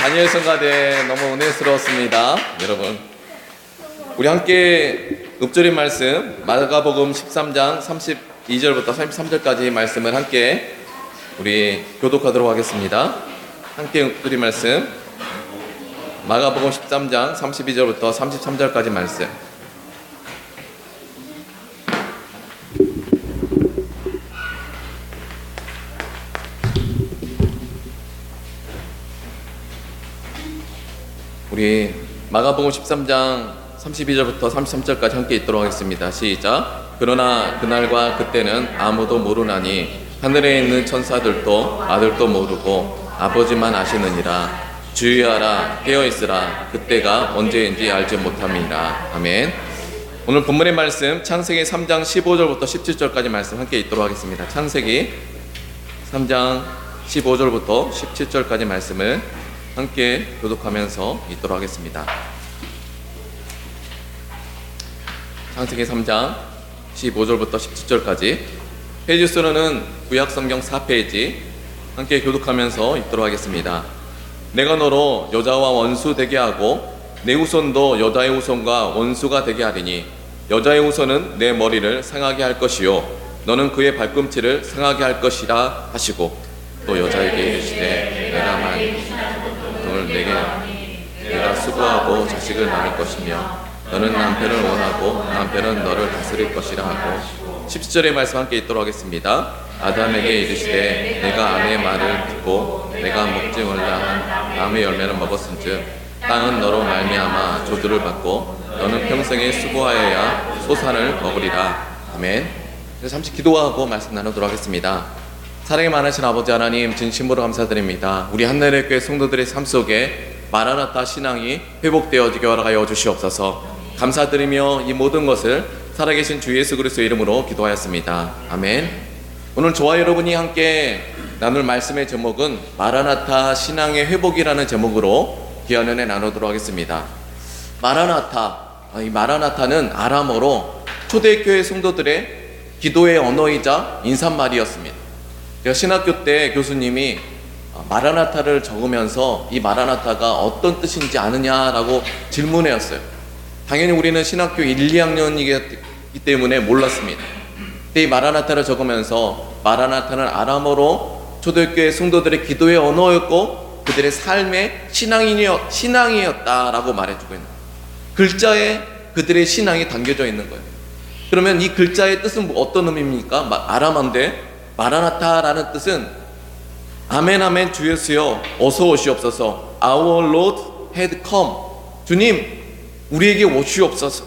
다니엘 성가대 너무 은혜스러웠습니다. 여러분, 우리 함께 읊조린 말씀 마가복음 13장 32절부터 33절까지 말씀을 함께 우리 교독하도록 하겠습니다. 함께 읊조린 말씀 마가복음 13장 32절부터 33절까지 말씀. 우리 마가복음 13장 32절부터 33절까지 함께 읽도록 하겠습니다. 시작. 그러나 그날과 그때는 아무도 모르나니 하늘에 있는 천사들도 아들도 모르고 아버지만 아시느니라. 주의하라, 깨어있으라. 그때가 언제인지 알지 못함이라. 아멘. 오늘 본문의 말씀 창세기 3장 15절부터 17절까지 말씀 함께 읽도록 하겠습니다. 창세기 3장 15절부터 17절까지 말씀을 함께 교독하면서 읽도록 하겠습니다. 창세기 3장 15절부터 17절까지 페이지 수로는 구약성경 4페이지 함께 교독하면서 읽도록 하겠습니다. 내가 너로 여자와 원수 되게 하고 내 후손도 여자의 후손과 원수가 되게 하리니 여자의 후손은 내 머리를 상하게 할 것이요 너는 그의 발꿈치를 상하게 할 것이라 하시고 또 여자에게 이르시되 내가 만일 너를 내가 수고하고 자식을 낳을 것이며 너는 남편을 원하고 남편은 너를 다스릴 것이라 하고 17절의 말씀 함께 읽도록 하겠습니다. 아담에게 이르시되 내가 아내의 말을 듣고 내가 먹지 말라 한 나무의 열매를 먹었은즉 땅은 너로 말미암아 저주를 받고 너는 평생에 수고하여야 소산을 먹으리라. 아멘. 잠시 기도하고 말씀 나누도록 하겠습니다. 사랑이 많으신 아버지 하나님, 진심으로 감사드립니다. 우리 한나라의 교회 성도들의 삶 속에 마라나타 신앙이 회복되어지게 허락하여 주시옵소서. 감사드리며 이 모든 것을 살아계신 주 예수 그리스도의 이름으로 기도하였습니다. 아멘. 오늘 저와 여러분이 함께 나눌 말씀의 제목은 마라나타 신앙의 회복이라는 제목으로 귀한 은혜 나누도록 하겠습니다. 마라나타, 이 마라나타는 아람어로 초대교회 성도들의 기도의 언어이자 인사말이었습니다. 제가 신학교 때 교수님이 마라나타를 적으면서 이 마라나타가 어떤 뜻인지 아느냐라고 질문해왔어요. 당연히 우리는 신학교 1, 2학년이기 때문에 몰랐습니다. 근데 이 마라나타를 적으면서 마라나타는 아람어로 초대교회 성도들의 기도의 언어였고 그들의 삶의 신앙이었다라고 말해주고 있는 거예요. 글자에 그들의 신앙이 담겨져 있는 거예요. 그러면 이 글자의 뜻은 어떤 의미입니까? 아람어인데 마라나타라는 뜻은 아멘 아멘 주 예수여 어서 오시옵소서. Our Lord had come. 주님 우리에게 오시옵소서.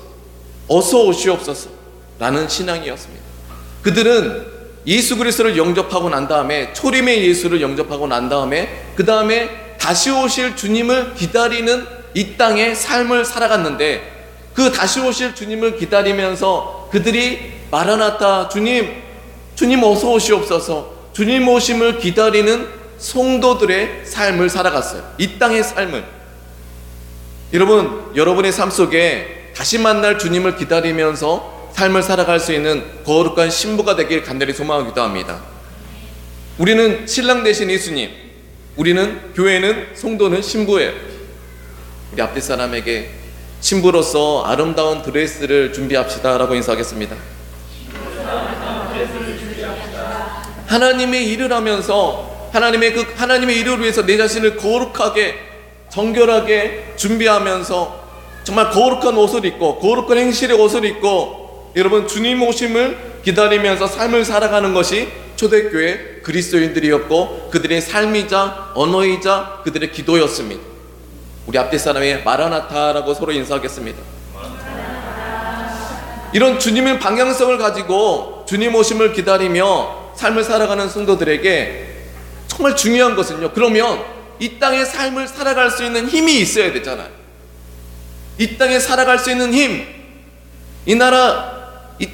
어서 오시옵소서 라는 신앙이었습니다. 그들은 예수 그리스도를 영접하고 난 다음에 초림의 예수를 영접하고 난 다음에 그 다음에 다시 오실 주님을 기다리는 이 땅의 삶을 살아갔는데 그 다시 오실 주님을 기다리면서 그들이 마라나타 주님 어서 오시옵소서 주님 오심을 기다리는 성도들의 삶을 살아갔어요. 이 땅의 삶을. 여러분의 삶 속에 다시 만날 주님을 기다리면서 삶을 살아갈 수 있는 거룩한 신부가 되길 간절히 소망하기도 합니다. 우리는 신랑 되신 예수님, 우리는 교회는 성도는 신부예요. 우리 앞뒷 사람에게 신부로서 아름다운 드레스를 준비합시다 라고 인사하겠습니다. 하나님의 일을 하면서 하나님의 일을 위해서 내 자신을 거룩하게 정결하게 준비하면서 정말 거룩한 옷을 입고 거룩한 행실의 옷을 입고 여러분 주님 오심을 기다리면서 삶을 살아가는 것이 초대교회 그리스도인들이었고 그들의 삶이자 언어이자 그들의 기도였습니다. 우리 앞뒷 사람이 마라나타라고 서로 인사하겠습니다. 이런 주님의 방향성을 가지고 주님 오심을 기다리며 삶을 살아가는 성도들에게 정말 중요한 것은요, 그러면 이 땅의 삶을 살아갈 수 있는 힘이 있어야 되잖아요. 이 땅에 살아갈 수 있는 힘. 이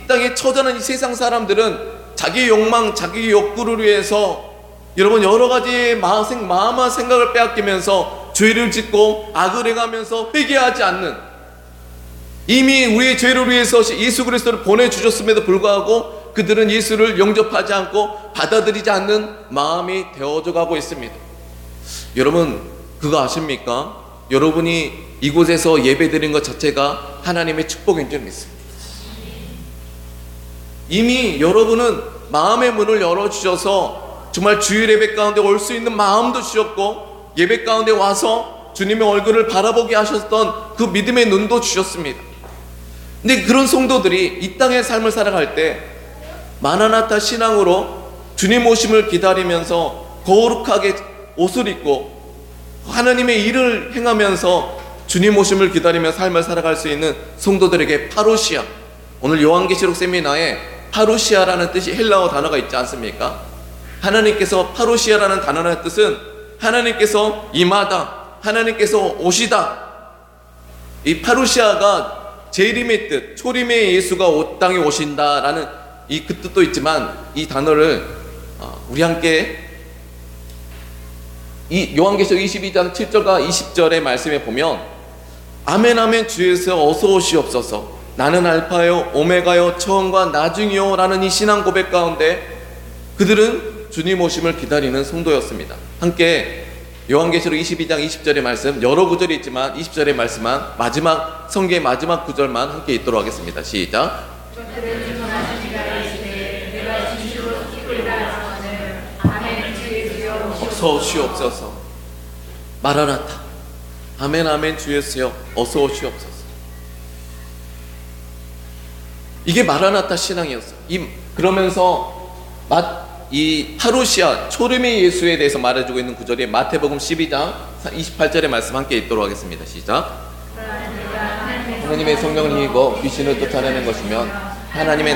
땅에 처자는 이 세상 사람들은 자기 욕망, 자기 욕구를 위해서 여러분 여러 가지 마음과 생각을 빼앗기면서 죄를 짓고 악을 행하면서 회개하지 않는, 이미 우리의 죄를 위해서 예수 그리스도를 보내주셨음에도 불구하고 그들은 예수를 영접하지 않고 받아들이지 않는 마음이 되어져 가고 있습니다. 여러분 그거 아십니까? 여러분이 이곳에서 예배드린 것 자체가 하나님의 축복인 줄 믿습니다. 이미 여러분은 마음의 문을 열어주셔서 정말 주일 예배 가운데 올 수 있는 마음도 주셨고, 예배 가운데 와서 주님의 얼굴을 바라보게 하셨던 그 믿음의 눈도 주셨습니다. 근데 그런 성도들이 이 땅의 삶을 살아갈 때 마나나타 신앙으로 주님 오심을 기다리면서 거룩하게 옷을 입고 하나님의 일을 행하면서 주님 오심을 기다리며 삶을 살아갈 수 있는 성도들에게 파루시아, 오늘 요한계시록 세미나에 파루시아라는 뜻이 헬라어 단어가 있지 않습니까? 하나님께서 파루시아라는 단어의 뜻은 하나님께서 임하다, 하나님께서 오시다. 이 파루시아가 재림의 뜻, 초림의 예수가 땅에 오신다라는 그 뜻도 있지만, 이 단어를 우리 함께 이 요한계시록 22장 7절과 20절의 말씀에 보면, 아멘 아멘 주 예수 어서 오시옵소서, 나는 알파요 오메가요 처음과 나중이요 라는 이 신앙 고백 가운데 그들은 주님 오심을 기다리는 성도였습니다. 함께 요한계시록 22장 20절의 말씀, 여러 구절이 있지만 20절의 말씀만, 마지막 성경의 마지막 구절만 함께 읽도록 하겠습니다. 시작. 어서 오시옵소서. 마라나타. 아멘 아멘 주 예수여 어서 오시옵소서. 이게 마라나타 신앙이었어요. 그러면서 이 파루시아, 초림의 예수에 대해서 말해주고 있는 구절이 마태복음 12장 28절의 말씀 함께 읽도록 하겠습니다. 시작. 하나님의 성령을 힘입어 귀신을 쫓아내는 것이면 하나님의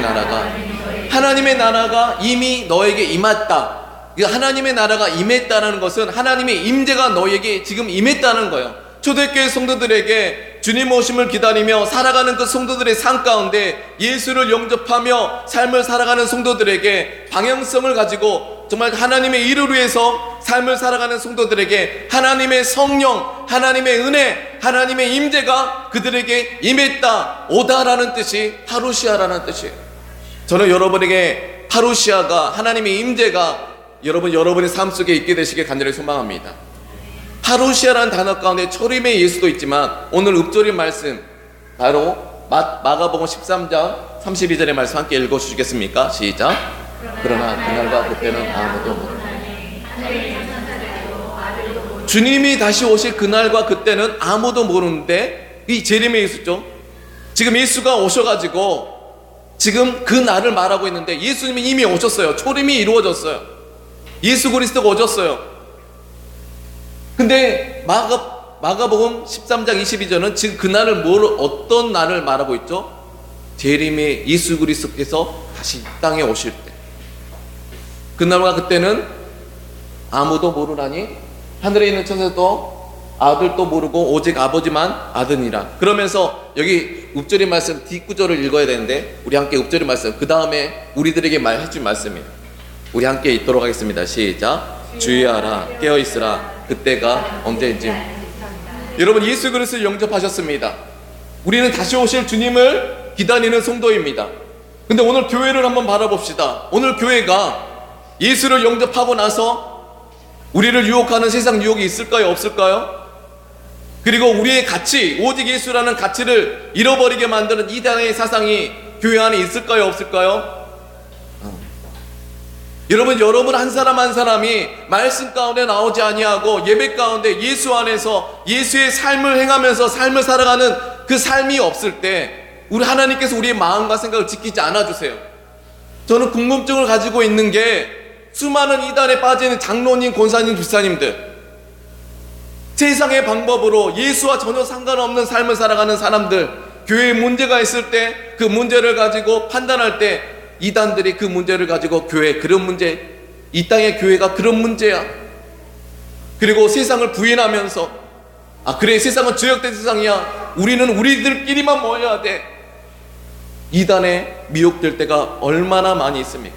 나라가 이미 너에게 임했다. 하나님의 나라가 임했다는 것은 하나님의 임재가 너에게 지금 임했다는 거예요. 초대교회 성도들에게 주님 오심을 기다리며 살아가는 그 성도들의 삶 가운데 예수를 영접하며 삶을 살아가는 성도들에게 방향성을 가지고 정말 하나님의 일을 위해서 삶을 살아가는 성도들에게 하나님의 성령, 하나님의 은혜, 하나님의 임재가 그들에게 임했다, 오다라는 뜻이 파루시아라는 뜻이에요. 저는 여러분에게 파루시아가, 하나님의 임재가 여러분의 삶 속에 있게 되시길 간절히 소망합니다. 파루시아라는 단어 가운데 초림의 예수도 있지만, 오늘 읊조린 말씀 바로 마가복음 13장 32절의 말씀 함께 읽어주시겠습니까? 시작. 그러나 그날과 그때는 아무도 모르고, 주님이 다시 오실 그날과 그때는 아무도 모르는데, 이 재림의 예수죠. 지금 예수가 오셔가지고 지금 그 날을 말하고 있는데, 예수님이 이미 오셨어요. 초림이 이루어졌어요. 예수 그리스도가 오셨어요. 근데 마가복음 13장 22절은 지금 그 날을 어떤 날을 말하고 있죠? 재림의 예수 그리스도께서 다시 이 땅에 오실 때, 그날과 그때는 아무도 모르나니 하늘에 있는 천사도 아들도 모르고 오직 아버지만 아느니라. 그러면서 여기 읊조린 말씀 뒷구절을 읽어야 되는데, 우리 함께 읊조린 말씀, 그 다음에 우리들에게 해준 말씀이에요. 우리 함께 읽도록 하겠습니다. 시작. 주의하라, 깨어있으라, 그때가 언제인지. 여러분, 예수 그리스도를 영접하셨습니다. 우리는 다시 오실 주님을 기다리는 성도입니다. 근데 오늘 교회를 한번 바라봅시다. 오늘 교회가 예수를 영접하고 나서 우리를 유혹하는 세상 유혹이 있을까요? 없을까요? 그리고 우리의 가치, 오직 예수라는 가치를 잃어버리게 만드는 이단의 사상이 교회 안에 있을까요? 없을까요? 여러분 한 사람 한 사람이 말씀 가운데 나오지 아니하고 예배 가운데 예수 안에서 예수의 삶을 행하면서 삶을 살아가는 그 삶이 없을 때, 우리 하나님께서 우리의 마음과 생각을 지키지 않아 주세요. 저는 궁금증을 가지고 있는 게, 수많은 이단에 빠지는 장로님, 권사님, 집사님들, 세상의 방법으로 예수와 전혀 상관없는 삶을 살아가는 사람들, 교회에 문제가 있을 때 그 문제를 가지고 판단할 때 이단들이 그 문제를 가지고 교회, 그런 문제, 이 땅의 교회가 그런 문제야. 그리고 세상을 부인하면서, 그래, 세상은 죄악된 세상이야, 우리는 우리들끼리만 모여야 돼. 이단에 미혹될 때가 얼마나 많이 있습니까?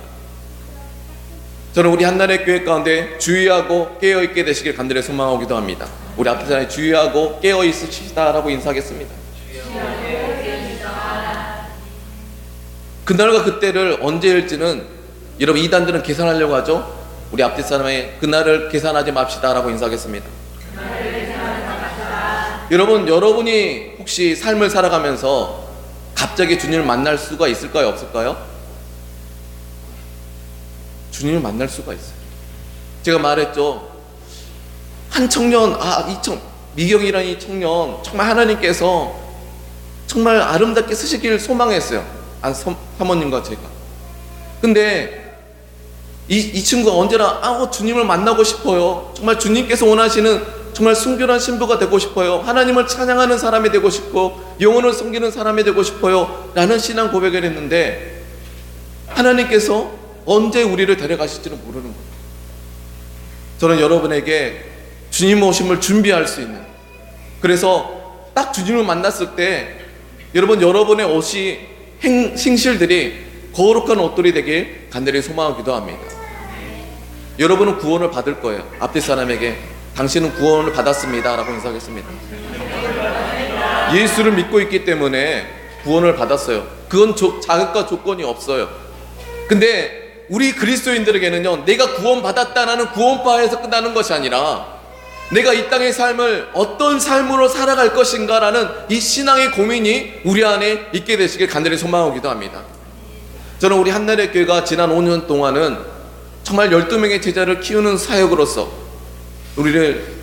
저는 우리 한나라의 교회 가운데 주의하고 깨어있게 되시길 간절히 소망하기도 합니다. 우리 앞에 사람이 주의하고 깨어있으시다 라고 인사하겠습니다. 그날과 그때를 언제일지는 여러분, 이단들은 계산하려고 하죠. 우리 앞뒷 사람의 그날을 계산하지 맙시다 라고 인사하겠습니다. 여러분이 혹시 삶을 살아가면서 갑자기 주님을 만날 수가 있을까요? 없을까요? 주님을 만날 수가 있어요. 제가 말했죠. 한 청년, 미경이라는 이 청년, 정말 하나님께서 정말 아름답게 쓰시기를 소망했어요. 사모님과 제가. 근데 이 친구가 언제나 주님을 만나고 싶어요. 정말 주님께서 원하시는 정말 순결한 신부가 되고 싶어요. 하나님을 찬양하는 사람이 되고 싶고 영혼을 섬기는 사람이 되고 싶어요 라는 신앙 고백을 했는데 하나님께서 언제 우리를 데려가실지는 모르는 거예요. 저는 여러분에게 주님 오심을 준비할 수 있는, 그래서 딱 주님을 만났을 때 여러분의 옷이 행실들이 거룩한 옷들이 되길 간절히 소망하기도 합니다. 여러분은 구원을 받을 거예요. 앞뒤 사람에게 당신은 구원을 받았습니다 라고 인사하겠습니다. 예수를 믿고 있기 때문에 구원을 받았어요. 그건 자격과 조건이 없어요. 근데 우리 그리스도인들에게는요, 내가 구원받았다는 구원파에서 끝나는 것이 아니라 내가 이 땅의 삶을 어떤 삶으로 살아갈 것인가 라는 이 신앙의 고민이 우리 안에 있게 되시길 간절히 소망하기도 합니다. 저는 우리 한나라의 교회가 지난 5년 동안은 정말 12명의 제자를 키우는 사역으로서 우리를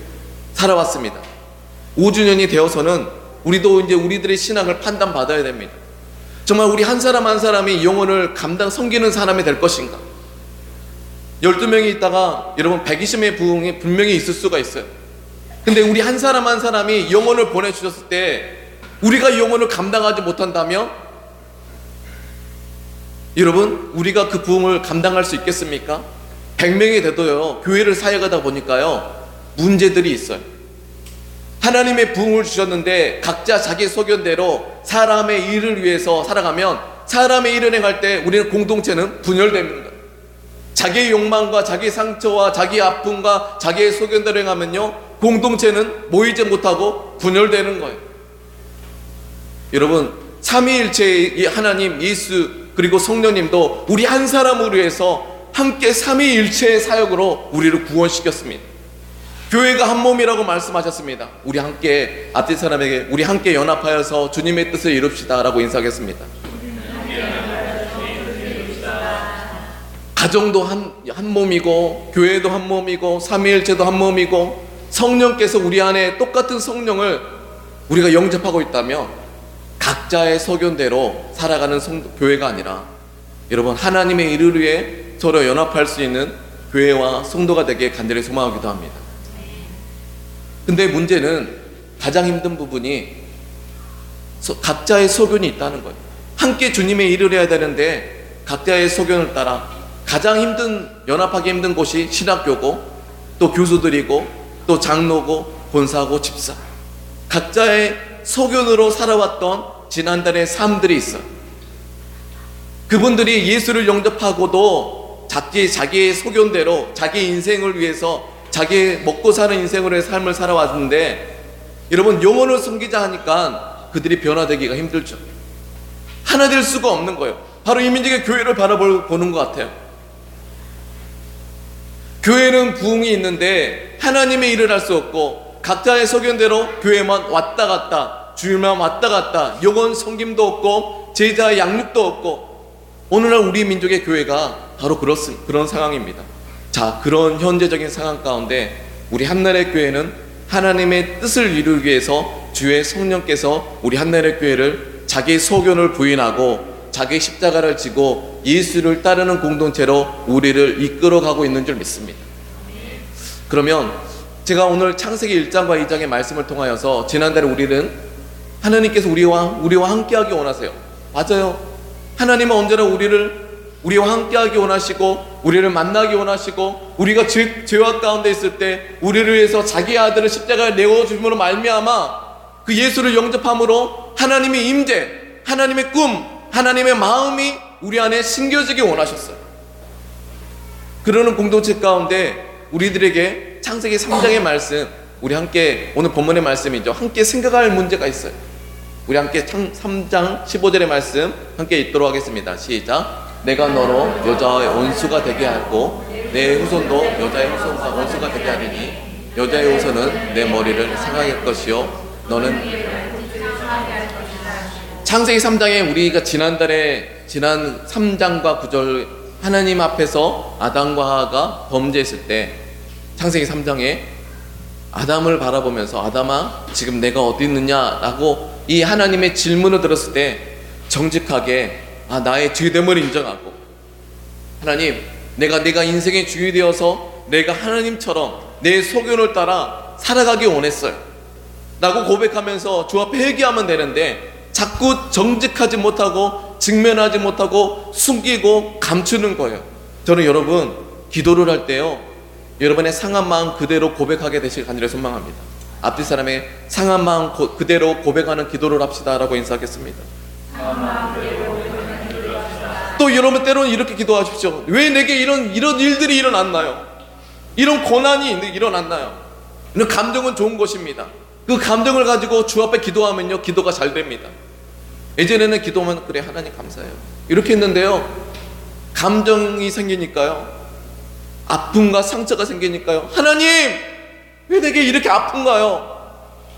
살아왔습니다. 5주년이 되어서는 우리도 이제 우리들의 신앙을 판단받아야 됩니다. 정말 우리 한 사람 한 사람이 영혼을 섬기는 사람이 될 것인가? 12명이 있다가 여러분 120명의 부흥이 분명히 있을 수가 있어요. 근데 우리 한 사람 한 사람이 영혼을 보내주셨을 때 우리가 영혼을 감당하지 못한다면 여러분 우리가 그 부흥을 감당할 수 있겠습니까? 100명이 돼도요, 교회를 사역하다 보니까요 문제들이 있어요. 하나님의 부흥을 주셨는데 각자 자기 소견대로 사람의 일을 위해서 살아가면 사람의 일을 행할 때 우리는 공동체는 분열됩니다. 자기의 욕망과 자기 상처와 자기 아픔과 자기의 소견대로 행하면요 공동체는 모이지 못하고 분열되는 거예요. 여러분 삼위일체의 하나님, 예수 그리고 성령님도 우리 한 사람을 위해서 함께 삼위일체의 사역으로 우리를 구원시켰습니다. 교회가 한 몸이라고 말씀하셨습니다. 우리 함께 앞뒤 사람에게 우리 함께 연합하여서 주님의 뜻을 이룹시다 라고 인사하겠습니다. 가정도 한 몸이고 교회도 한 몸이고 삼위일체도 한 몸이고 성령께서 우리 안에 똑같은 성령을 우리가 영접하고 있다면 각자의 소견대로 살아가는 교회가 아니라 여러분 하나님의 일을 위해 서로 연합할 수 있는 교회와 성도가 되게 간절히 소망하기도 합니다. 근데 문제는 가장 힘든 부분이 각자의 소견이 있다는 거예요. 함께 주님의 일을 해야 되는데 각자의 소견을 따라 가장 연합하기 힘든 곳이 신학교고 또 교수들이고 또 장로고 본사고 집사, 각자의 소견으로 살아왔던 지난달의 삶들이 있어요. 그분들이 예수를 영접하고도 자기의 소견대로 자기 인생을 위해서 자기 먹고 사는 인생으로의 삶을 살아왔는데 여러분 영혼을 숨기자 하니까 그들이 변화되기가 힘들죠. 하나 될 수가 없는 거예요. 바로 이민족의 교회를 바라보는 것 같아요. 교회는 부흥이 있는데 하나님의 일을 할 수 없고 각자의 소견대로 교회만 왔다 갔다, 주일만 왔다 갔다, 영혼 섬김도 없고 제자 양육도 없고 오늘날 우리 민족의 교회가 바로 그런 상황입니다. 자, 그런 현재적인 상황 가운데 우리 한나라의 교회는 하나님의 뜻을 이루기 위해서 주의 성령께서 우리 한나라의 교회를 자기 소견을 부인하고 자기 십자가를 지고 예수를 따르는 공동체로 우리를 이끌어가고 있는 줄 믿습니다. 그러면 제가 오늘 창세기 1장과 2장의 말씀을 통하여서 지난달에 하나님께서 우리와 함께하기 원하세요. 맞아요. 하나님은 언제나 우리와 함께하기 원하시고 우리를 만나기 원하시고 우리가 죄악 가운데 있을 때 우리를 위해서 자기 아들을 십자가에 내어주심으로 말미암아 그 예수를 영접함으로 하나님의 임재, 하나님의 꿈, 하나님의 마음이 우리 안에 심겨지기 원하셨어요. 그러는 공동체 가운데 우리들에게 창세기 3장의 말씀, 우리 함께 오늘 본문의 말씀이죠. 함께 생각할 문제가 있어요. 우리 함께 3장 15절의 말씀 함께 읽도록 하겠습니다. 시작. 내가 너로 여자의 원수가 되게 하고 내 후손도 여자의 후손과 원수가 되게 하리니 여자의 후손은 내 머리를 상하게 할 것이요 너는 창세기 3장에 우리가 지난 3장과 9절 하나님 앞에서 아담과 하와가 범죄했을 때 창세기 3장에 아담을 바라보면서 아담아 지금 내가 어디 있느냐라고 이 하나님의 질문을 들었을 때 정직하게 나의 죄됨을 인정하고 하나님 내가 인생의 주인이 되어서 내가 하나님처럼 내 소견을 따라 살아가기 원했어요 라고 고백하면서 주 앞에 회개하면 되는데 자꾸 정직하지 못하고 직면하지 못하고 숨기고 감추는 거예요. 저는 여러분 기도를 할 때요 여러분의 상한 마음 그대로 고백하게 되시길 간절히 소망합니다. 앞뒤 사람의 상한 마음 그대로 고백하는 기도를 합시다 라고 인사하겠습니다. 또 여러분 때로는 이렇게 기도하십시오. 왜 내게 이런 일들이 일어났나요? 이런 고난이 일어났나요? 이런 감정은 좋은 것입니다. 그 감정을 가지고 주 앞에 기도하면요 기도가 잘 됩니다. 예전에는 기도하면 그래 하나님 감사해요 이렇게 했는데요 감정이 생기니까요 아픔과 상처가 생기니까요 하나님 왜 내게 이렇게 아픈가요?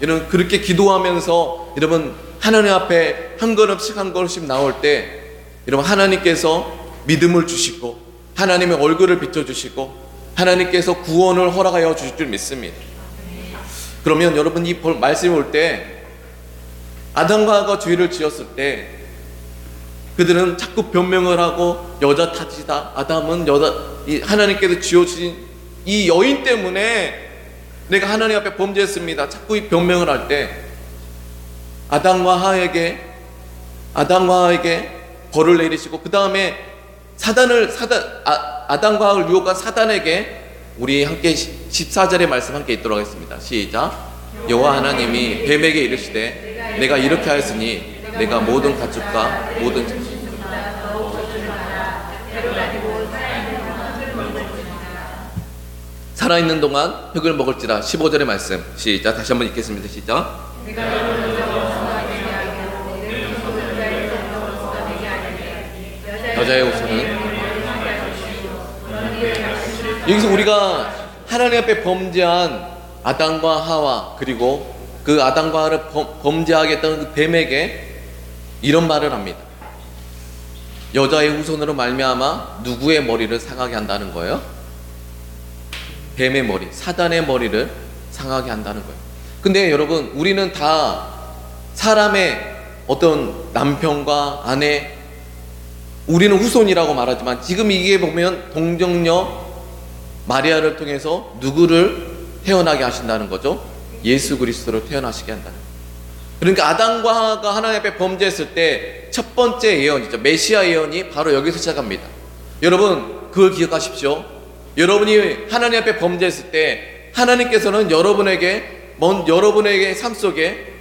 여러분 그렇게 기도하면서 여러분 하나님 앞에 한 걸음씩 나올 때 여러분 하나님께서 믿음을 주시고 하나님의 얼굴을 비춰주시고 하나님께서 구원을 허락하여 주실 줄 믿습니다. 그러면 여러분 이 말씀이 올 때 아담과 하와가 죄를 지었을 때 그들은 자꾸 변명을 하고 여자 탓이다 아담은 하나님께서 지어주신 이 여인 때문에 내가 하나님 앞에 범죄했습니다 자꾸 이 변명을 할 때 아담과 하와에게 벌을 내리시고 그 다음에 아담과 하와를 유혹한 사단에게 우리 함께 14절의 말씀 함께 읽도록 하겠습니다. 시작. 여호와 하나님이 뱀에게 이르시되 내가 이렇게 하였으니 내가 모든 가축과 모든 살아있는 동안 흙을 먹을지라. 15절의 말씀 시작. 다시 한번 읽겠습니다. 시작. 여자의 후손은 여기서 우리가 하나님 앞에 범죄한 아담과 하와 그리고 그 아담과 하와를 범죄하게 했던 그 뱀에게 이런 말을 합니다. 여자의 후손으로 말미암아 누구의 머리를 상하게 한다는 거예요? 뱀의 머리, 사단의 머리를 상하게 한다는 거예요. 근데 여러분 우리는 다 사람의 어떤 남편과 아내 우리는 후손이라고 말하지만 지금 이게 보면 동정녀 마리아를 통해서 누구를 태어나게 하신다는 거죠? 예수 그리스도를 태어나시게 한다는 거예요. 그러니까 아담과 하와가 하나님 앞에 범죄했을 때 첫 번째 예언이죠. 메시아 예언이 바로 여기서 시작합니다. 여러분 그걸 기억하십시오. 여러분이 하나님 앞에 범죄했을 때 하나님께서는 여러분에게 삶 속에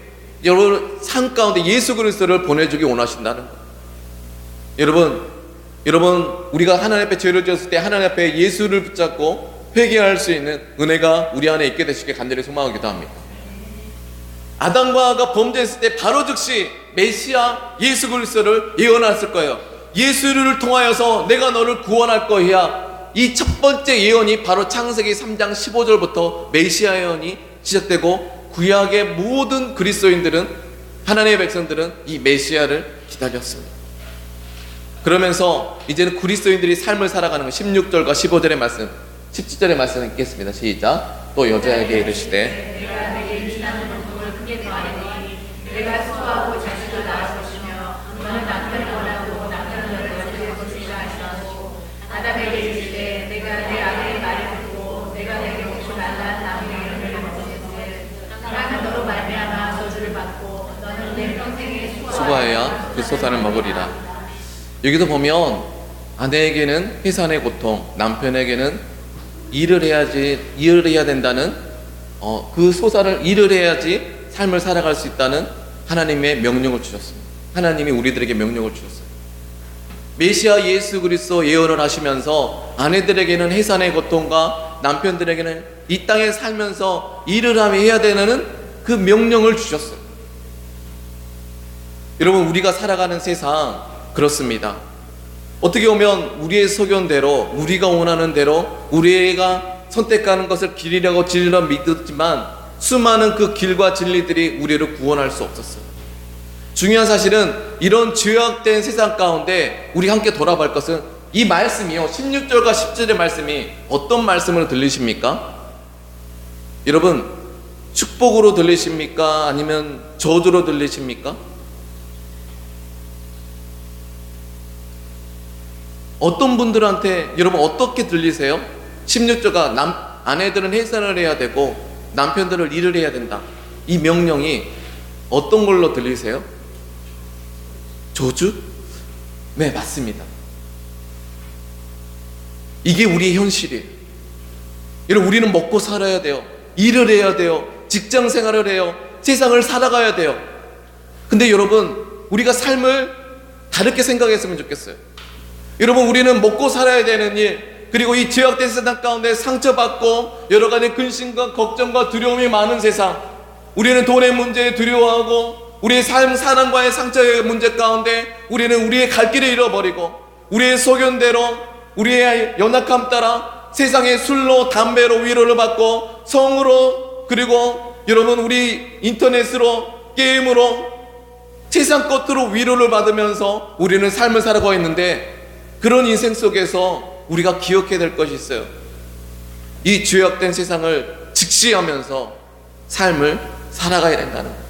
여러분 삶 가운데 예수 그리스도를 보내주기 원하신다는 거예요. 여러분 우리가 하나님 앞에 죄를 지었을 때 하나님 앞에 예수를 붙잡고 회개할 수 있는 은혜가 우리 안에 있게 되시길 간절히 소망하기도 합니다. 아담과 하와가 범죄했을 때 바로 즉시 메시아 예수 그리스도를 예언했을 거예요. 예수를 통하여서 내가 너를 구원할 거야. 이 첫 번째 예언이 바로 창세기 3장 15절부터 메시아 예언이 시작되고 구약의 모든 그리스도인들은 하나님의 백성들은 이 메시아를 기다렸습니다. 그러면서 이제는 그리스도인들이 삶을 살아가는 16절과 15절의 말씀 17절의 말씀을 읽겠습니다. 시작. 또 여자에게 이르시되 내가 수고하고 자식을 낳을 것이며 너는 남편을 원하고 남편은 너를 가질 것이라 하시고 아담에게 이르시되 내가 내 아내의 말을 듣고 내가 내게 오고 날라 나무의 열매를 먹었는데 나는 너로 말미암아 저주를 받고 너는 내 평생에 수고하여야 그 소산을 먹으리라. 여기도 보면 아내에게는 해산의 고통, 남편에게는 일을 해야 된다는 그 소사를 일을 해야지 삶을 살아갈 수 있다는 하나님의 명령을 주셨습니다. 하나님이 우리들에게 명령을 주셨어요. 메시아 예수 그리스도 예언을 하시면서 아내들에게는 해산의 고통과 남편들에게는 이 땅에 살면서 일을 해야 되는 그 명령을 주셨어요. 여러분 우리가 살아가는 세상 그렇습니다. 어떻게 보면 우리의 소견대로 우리가 원하는 대로 우리가 선택하는 것을 길이라고 진리라 믿었지만 수많은 그 길과 진리들이 우리를 구원할 수 없었어요. 중요한 사실은 이런 죄악된 세상 가운데 우리 함께 돌아볼 것은 이 말씀이요, 16절과 17절의 말씀이 어떤 말씀으로 들리십니까? 여러분, 축복으로 들리십니까? 아니면 저주로 들리십니까? 어떤 분들한테 여러분 어떻게 들리세요? 16절가 아내들은 해산을 해야 되고 남편들은 일을 해야 된다, 이 명령이 어떤 걸로 들리세요? 저주? 네, 맞습니다. 이게 우리의 현실이에요. 여러분, 우리는 먹고 살아야 돼요. 일을 해야 돼요. 직장 생활을 해요. 세상을 살아가야 돼요. 근데 여러분, 우리가 삶을 다르게 생각했으면 좋겠어요. 여러분, 우리는 먹고 살아야 되는 일, 그리고 이 죄악된 세상 가운데 상처받고 여러 가지 근심과 걱정과 두려움이 많은 세상, 우리는 돈의 문제에 두려워하고 우리의 삶 사랑과의 상처의 문제 가운데 우리는 우리의 갈 길을 잃어버리고 우리의 소견대로 우리의 연약함 따라 세상의 술로 담배로 위로를 받고 성으로, 그리고 여러분 우리 인터넷으로 게임으로 세상 것으로 위로를 받으면서 우리는 삶을 살아가고 있는데, 그런 인생 속에서 우리가 기억해야 될 것이 있어요. 이 죄악된 세상을 직시하면서 삶을 살아가야 된다는 거예요.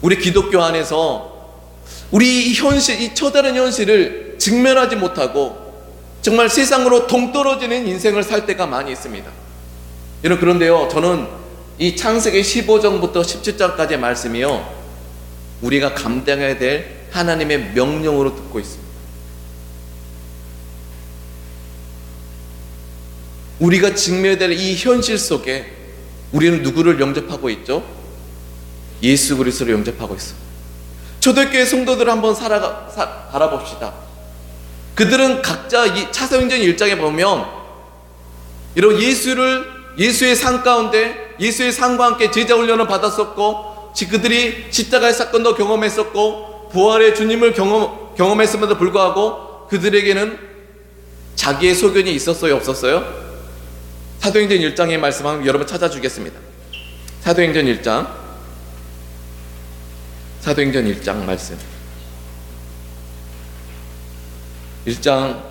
우리 기독교 안에서 우리 이 현실, 이 처다른 현실을 직면하지 못하고 정말 세상으로 동떨어지는 인생을 살 때가 많이 있습니다. 여러분, 그런데요, 저는 이 창세기 15장부터 17장까지의 말씀이요, 우리가 감당해야 될 하나님의 명령으로 듣고 있습니다. 우리가 직면해야 될 이 현실 속에 우리는 누구를 영접하고 있죠? 예수 그리스도를 영접하고 있어요. 초대교회 성도들을 한번 바라봅시다. 그들은 각자 이 사도행전 1장에 보면 이런 예수의 상 가운데 예수의 상과 함께 제자 훈련을 받았었고, 그들이 십자가의 사건도 경험했었고 부활의 주님을 경험했음에도 불구하고 그들에게는 자기의 소견이 있었어요, 없었어요? 사도행전 1장의 말씀 한번 여러분 찾아주겠습니다. 사도행전 1장 말씀. 1장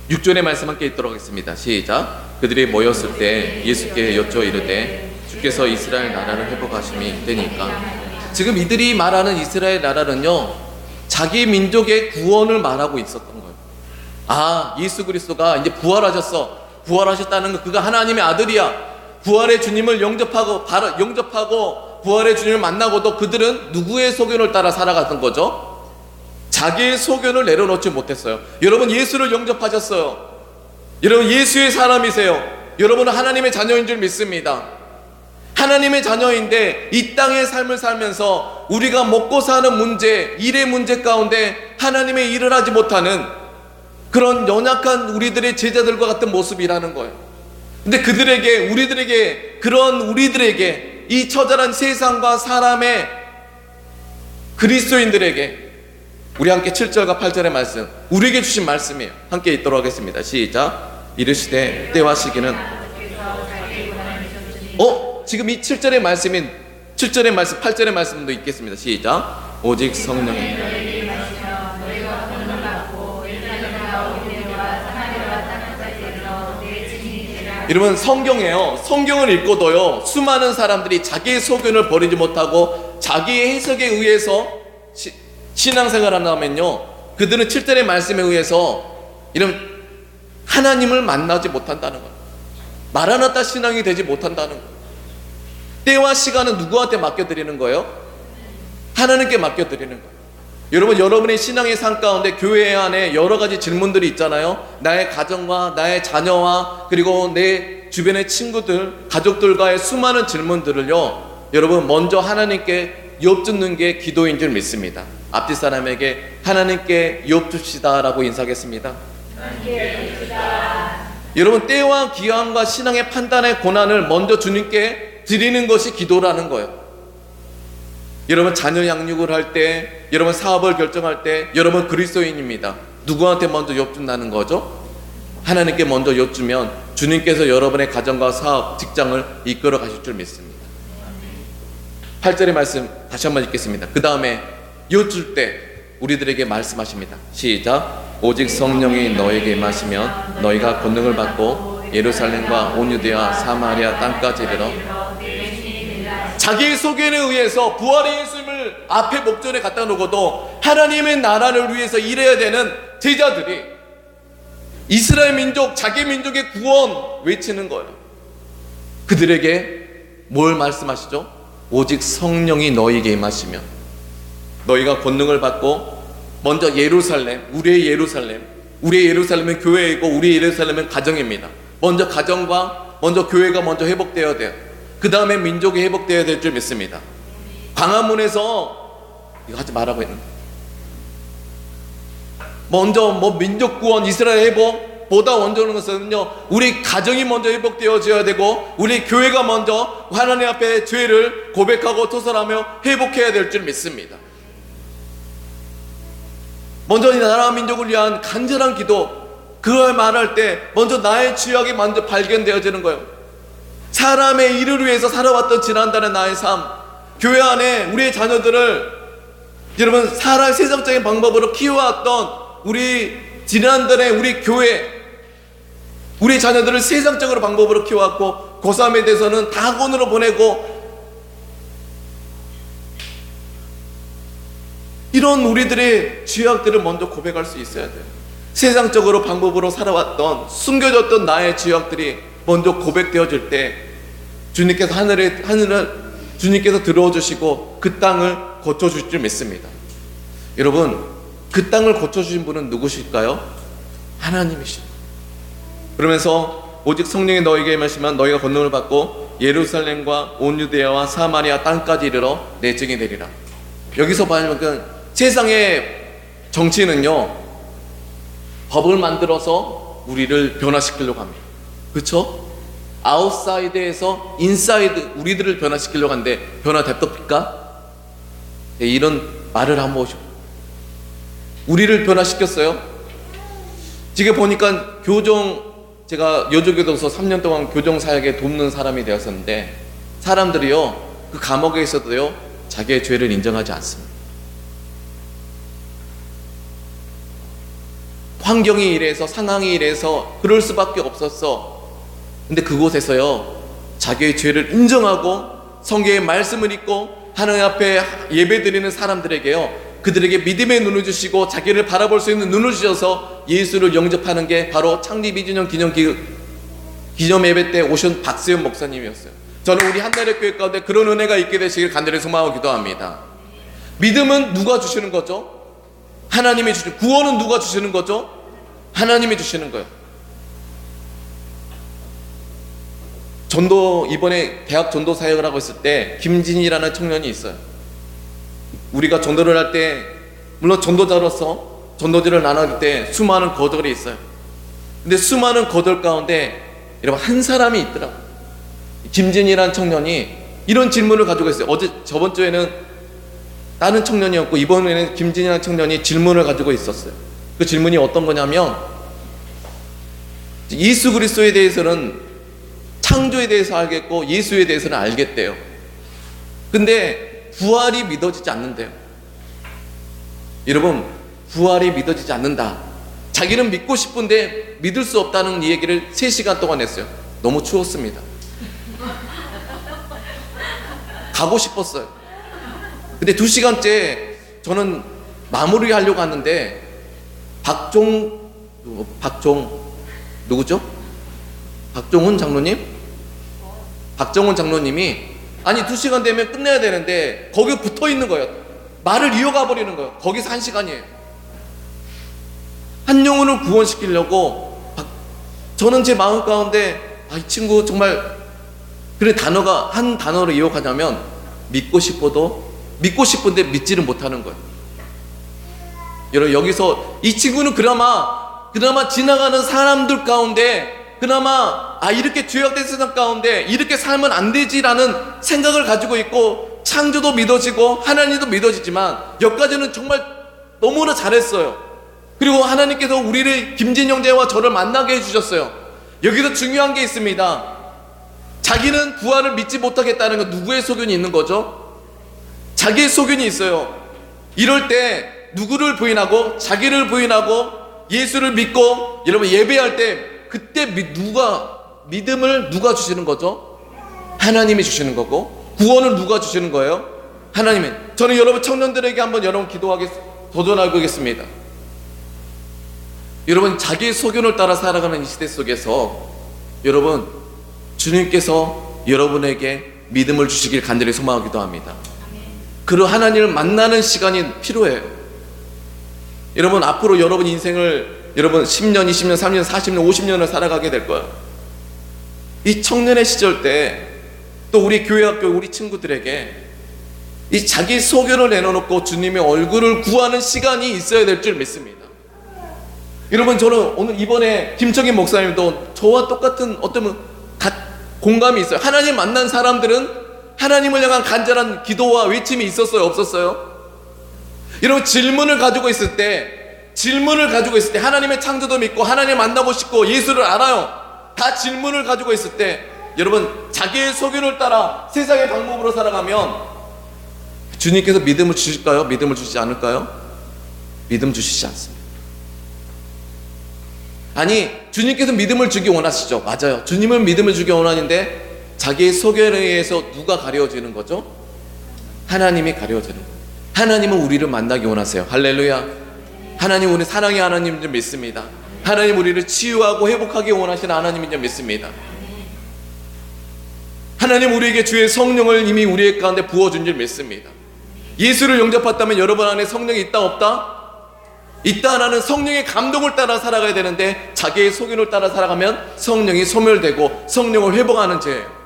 6절의 말씀 함께 읽도록 하겠습니다. 시작. 그들이 모였을 때 예수께 여쭈어 이르되 주께서 이스라엘 나라를 회복하심이 되니까. 지금 이들이 말하는 이스라엘 나라는요, 자기 민족의 구원을 말하고 있었던 거예요. 아, 예수 그리스도가 이제 부활하셨다는 거, 그가 하나님의 아들이야. 부활의 주님을 영접하고 부활의 주님을 만나고도 그들은 누구의 소견을 따라 살아갔던 거죠? 자기의 소견을 내려놓지 못했어요. 여러분, 예수를 영접하셨어요. 여러분, 예수의 사람이세요. 여러분은 하나님의 자녀인 줄 믿습니다. 하나님의 자녀인데 이 땅의 삶을 살면서 우리가 먹고 사는 문제, 일의 문제 가운데 하나님의 일을 하지 못하는 그런 연약한 우리들의 제자들과 같은 모습이라는 거예요. 근데 우리들에게 이 처절한 세상과 사람의 그리스도인들에게 우리 함께 7절과 8절의 말씀, 우리에게 주신 말씀이에요. 함께 읽도록 하겠습니다. 시작. 이르시되 때와 시기는 지금 이 7절의 말씀인 7절의 말씀, 8절의 말씀도 읽겠습니다. 시작. 오직 성령이 여러분, 성경을 읽고도요, 수많은 사람들이 자기의 소견을 버리지 못하고 자기의 해석에 의해서 신앙생활을 한다면요, 그들은 7절의 말씀에 의해서 이런 하나님을 만나지 못한다는 거예요. 마라나타 신앙이 되지 못한다는 거예요. 때와 시간은 누구한테 맡겨드리는 거예요? 하나님께 맡겨드리는 거예요. 여러분의 신앙의 삶 가운데 교회 안에 여러 가지 질문들이 있잖아요. 나의 가정과 나의 자녀와 그리고 내 주변의 친구들, 가족들과의 수많은 질문들을요, 여러분 먼저 하나님께 엿듣는 게 기도인 줄 믿습니다. 앞뒤 사람에게 하나님께 엿줍시다 라고 인사하겠습니다. 여러분, 때와 기한과 신앙의 판단의 고난을 먼저 주님께 드리는 것이 기도라는 거예요. 여러분, 자녀 양육을 할 때, 여러분 사업을 결정할 때, 여러분 그리스도인입니다. 누구한테 먼저 여쭙나는 거죠? 하나님께 먼저 여쭈면 주님께서 여러분의 가정과 사업, 직장을 이끌어 가실 줄 믿습니다. 8절의 말씀 다시 한번 읽겠습니다. 그 다음에 여쭐 때 우리들에게 말씀하십니다. 시작. 오직 성령이 너에게 임하시면 너희가 권능을 받고 예루살렘과 온 유대와 사마리아 땅까지 이르러 자기 소견에 의해서 부활의 예수님을 앞에 목전에 갖다 놓고도 하나님의 나라를 위해서 일해야 되는 제자들이 이스라엘 민족, 자기 민족의 구원 외치는 거예요. 그들에게 뭘 말씀하시죠? 오직 성령이 너희에게 임하시면 너희가 권능을 받고 먼저 예루살렘, 우리의 예루살렘은 교회이고 우리의 예루살렘은 가정입니다. 먼저 가정과 먼저 교회가 먼저 회복되어야 돼요. 그 다음에 민족이 회복되어야 될 줄 믿습니다. 광화문에서 이거 하지 말라고 했는데 먼저 민족 구원, 이스라엘 회복보다 원조는 것은요, 우리 가정이 먼저 회복되어져야 되고 우리 교회가 먼저 하나님 앞에 죄를 고백하고 토설하며 회복해야 될 줄 믿습니다. 먼저 이 나라와 민족을 위한 간절한 기도, 그걸 말할 때 먼저 나의 죄악이 먼저 발견되어지는 거예요. 사람의 일을 위해서 살아왔던 지난달의 나의 삶, 교회 안에 우리의 자녀들을 여러분 세상적인 방법으로 키워왔던 우리 지난달에 우리 교회, 우리 자녀들을 세상적으로 방법으로 키워왔고 고3에 대해서는 다 학원으로 보내고 이런 우리들의 죄악들을 먼저 고백할 수 있어야 돼요. 세상적으로 방법으로 살아왔던 숨겨졌던 나의 죄악들이 먼저 고백되어질 때 주님께서 하늘을 주님께서 들어주시고 그 땅을 고쳐주실 줄 믿습니다. 여러분, 그 땅을 고쳐주신 분은 누구실까요? 하나님이십니다. 그러면서 오직 성령이 너희에게 임하시면 너희가 권능을 받고 예루살렘과 온 유대야와 사마리아 땅까지 이르러 내 증인이 되리라. 여기서 보면 세상의 정치는요, 법을 만들어서 우리를 변화시키려고 합니다. 그렇죠? 아웃사이드에서 인사이드, 우리들을 변화시키려고 하는데 변화됐습니까? 네, 이런 말을 한번 보시고 우리를 변화시켰어요. 지금 보니까 제가 여주교도소 3년 동안 교정사역에 돕는 사람이 되었었는데 사람들이요, 그 감옥에 있어도요 자기의 죄를 인정하지 않습니다. 환경이 이래서, 상황이 이래서 그럴 수밖에 없었어. 근데 그곳에서요 자기의 죄를 인정하고 성경의 말씀을 읽고 하나님 앞에 예배드리는 사람들에게요, 그들에게 믿음의 눈을 주시고 자기를 바라볼 수 있는 눈을 주셔서 예수를 영접하는 게 바로 창립 2주년 기념 예배 때 오신 박세현 목사님이었어요. 저는 우리 한나라 교회 가운데 그런 은혜가 있게 되시길 간절히 소망하고 기도합니다. 믿음은 누가 주시는 거죠? 하나님이 주시는. 구원은 누가 주시는 거죠? 하나님이 주시는 거예요. 이번에 대학 전도 사역을 하고 있을 때 김진이라는 청년이 있어요. 우리가 전도를 할 때 물론 전도자로서 전도지를 나눌 때 수많은 거절이 있어요. 근데 수많은 거절 가운데 여러분 한 사람이 있더라고요. 김진이라는 청년이 이런 질문을 가지고 있어요. 저번 주에는 다른 청년이었고 이번에는 김진이라는 청년이 질문을 가지고 있었어요. 그 질문이 어떤 거냐면, 예수 그리스도에 대해서는 창조에 대해서 알겠고 예수에 대해서는 알겠대요. 근데 부활이 믿어지지 않는데요. 여러분, 부활이 믿어지지 않는다. 자기는 믿고 싶은데 믿을 수 없다는 이 얘기를 3시간 동안 했어요. 너무 추웠습니다. 가고 싶었어요. 근데 2시간째 저는 마무리하려고 하는데 누구죠? 박종훈 장로님이 아니 2시간 되면 끝내야 되는데 거기 붙어 있는 거예요. 말을 이어가 버리는 거예요. 거기서 1시간이에요. 한 영혼을 구원시키려고 저는 제 마음 가운데 이 친구 정말 그런 한 단어로 이어가자면 믿고 싶은데 믿지를 못하는 거예요. 여러분, 여기서 이 친구는 그나마 지나가는 사람들 가운데 그나마 이렇게 죄악된 세상 가운데 이렇게 살면 안 되지라는 생각을 가지고 있고, 창조도 믿어지고 하나님도 믿어지지만 여기까지는 정말 너무나 잘했어요. 그리고 하나님께서 우리를, 김진 형제와 저를 만나게 해주셨어요. 여기서 중요한 게 있습니다. 자기는 부활을 믿지 못하겠다는 건 누구의 소견이 있는 거죠? 자기의 소견이 있어요. 이럴 때 누구를 부인하고 자기를 부인하고 예수를 믿고 여러분 예배할 때 그때 믿음을 누가 주시는 거죠? 하나님이 주시는 거고, 구원을 누가 주시는 거예요? 하나님이. 저는 여러분 청년들에게 한번 여러분 도전하겠습니다. 여러분 자기의 소견을 따라 살아가는 이 시대 속에서 여러분 주님께서 여러분에게 믿음을 주시길 간절히 소망하기도 합니다. 그리고 하나님을 만나는 시간이 필요해요. 여러분 앞으로 여러분 인생을 여러분 10년, 20년, 30년, 40년, 50년을 살아가게 될 거예요. 이 청년의 시절 때 또 우리 교회 학교 우리 친구들에게 이 자기 소견을 내놓고 주님의 얼굴을 구하는 시간이 있어야 될 줄 믿습니다. 여러분 저는 오늘 이번에 김청인 목사님도 저와 똑같은 어떤 공감이 있어요. 하나님 만난 사람들은 하나님을 향한 간절한 기도와 외침이 있었어요, 없었어요? 여러분 질문을 가지고 있을 때 하나님의 창조도 믿고 하나님 만나고 싶고 예수를 알아요. 다 질문을 가지고 있을 때 여러분 자기의 소견을 따라 세상의 방법으로 살아가면 주님께서 믿음을 주실까요? 믿음을 주시지 않을까요? 믿음 주시지 않습니다. 아니 주님께서 믿음을 주기 원하시죠. 맞아요. 주님은 믿음을 주기 원하는데 자기의 소견에 의해서 누가 가려지는 거죠? 하나님이 가려지는 거예요. 하나님은 우리를 만나기 원하세요. 할렐루야. 하나님 우리 사랑의 하나님인 줄 믿습니다. 하나님 우리를 치유하고 회복하기 원하시는 하나님인 줄 믿습니다. 하나님 우리에게 주의 성령을 이미 우리의 가운데 부어준 줄 믿습니다. 예수를 영접했다면 여러분 안에 성령이 있다 없다? 있다라는 성령의 감동을 따라 살아가야 되는데 자기의 소견을 따라 살아가면 성령이 소멸되고 성령을 회복하는 죄예요.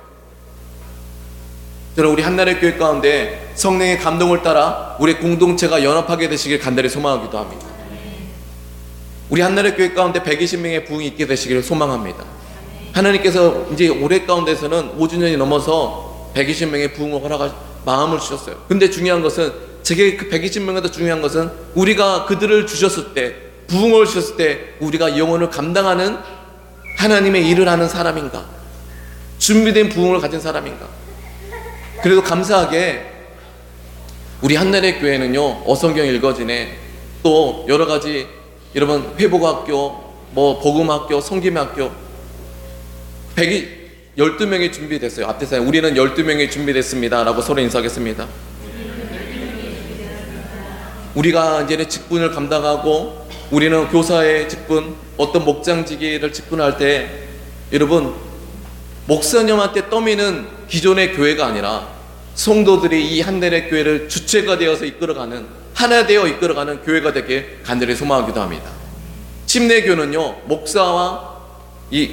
여러분 우리 한나라의 교회 가운데 성령의 감동을 따라 우리 공동체가 연합하게 되시길 간절히 소망하기도 합니다. 우리 한나라의 교회 가운데 120명의 부흥이 있게 되시기를 소망합니다. 하나님께서 이제 올해 가운데서는 5주년이 넘어서 120명의 부흥을 마음을 주셨어요. 근데 중요한 것은 제게 그 120명보다 중요한 것은 우리가 그들을 주셨을 때, 부흥을 주셨을 때 우리가 영혼을 감당하는 하나님의 일을 하는 사람인가, 준비된 부흥을 가진 사람인가. 그래도 감사하게 우리 한나라의 교회는요 어성경 읽어지네, 또 여러가지 여러분 회복학교, 복음학교, 성김학교 12명이 준비됐어요. 앞에서 우리는 12명이 준비됐습니다 라고 서로 인사하겠습니다. 우리가 이제는 직분을 감당하고 우리는 교사의 직분, 어떤 목장지기를 직분할 때 여러분 목사님한테 떠미는 기존의 교회가 아니라 성도들이 이 한나라의 교회를 주체가 되어서 이끌어가는, 하나 되어 이끌어가는 교회가 되게 간절히 소망하기도 합니다. 침례교는요 목사와 이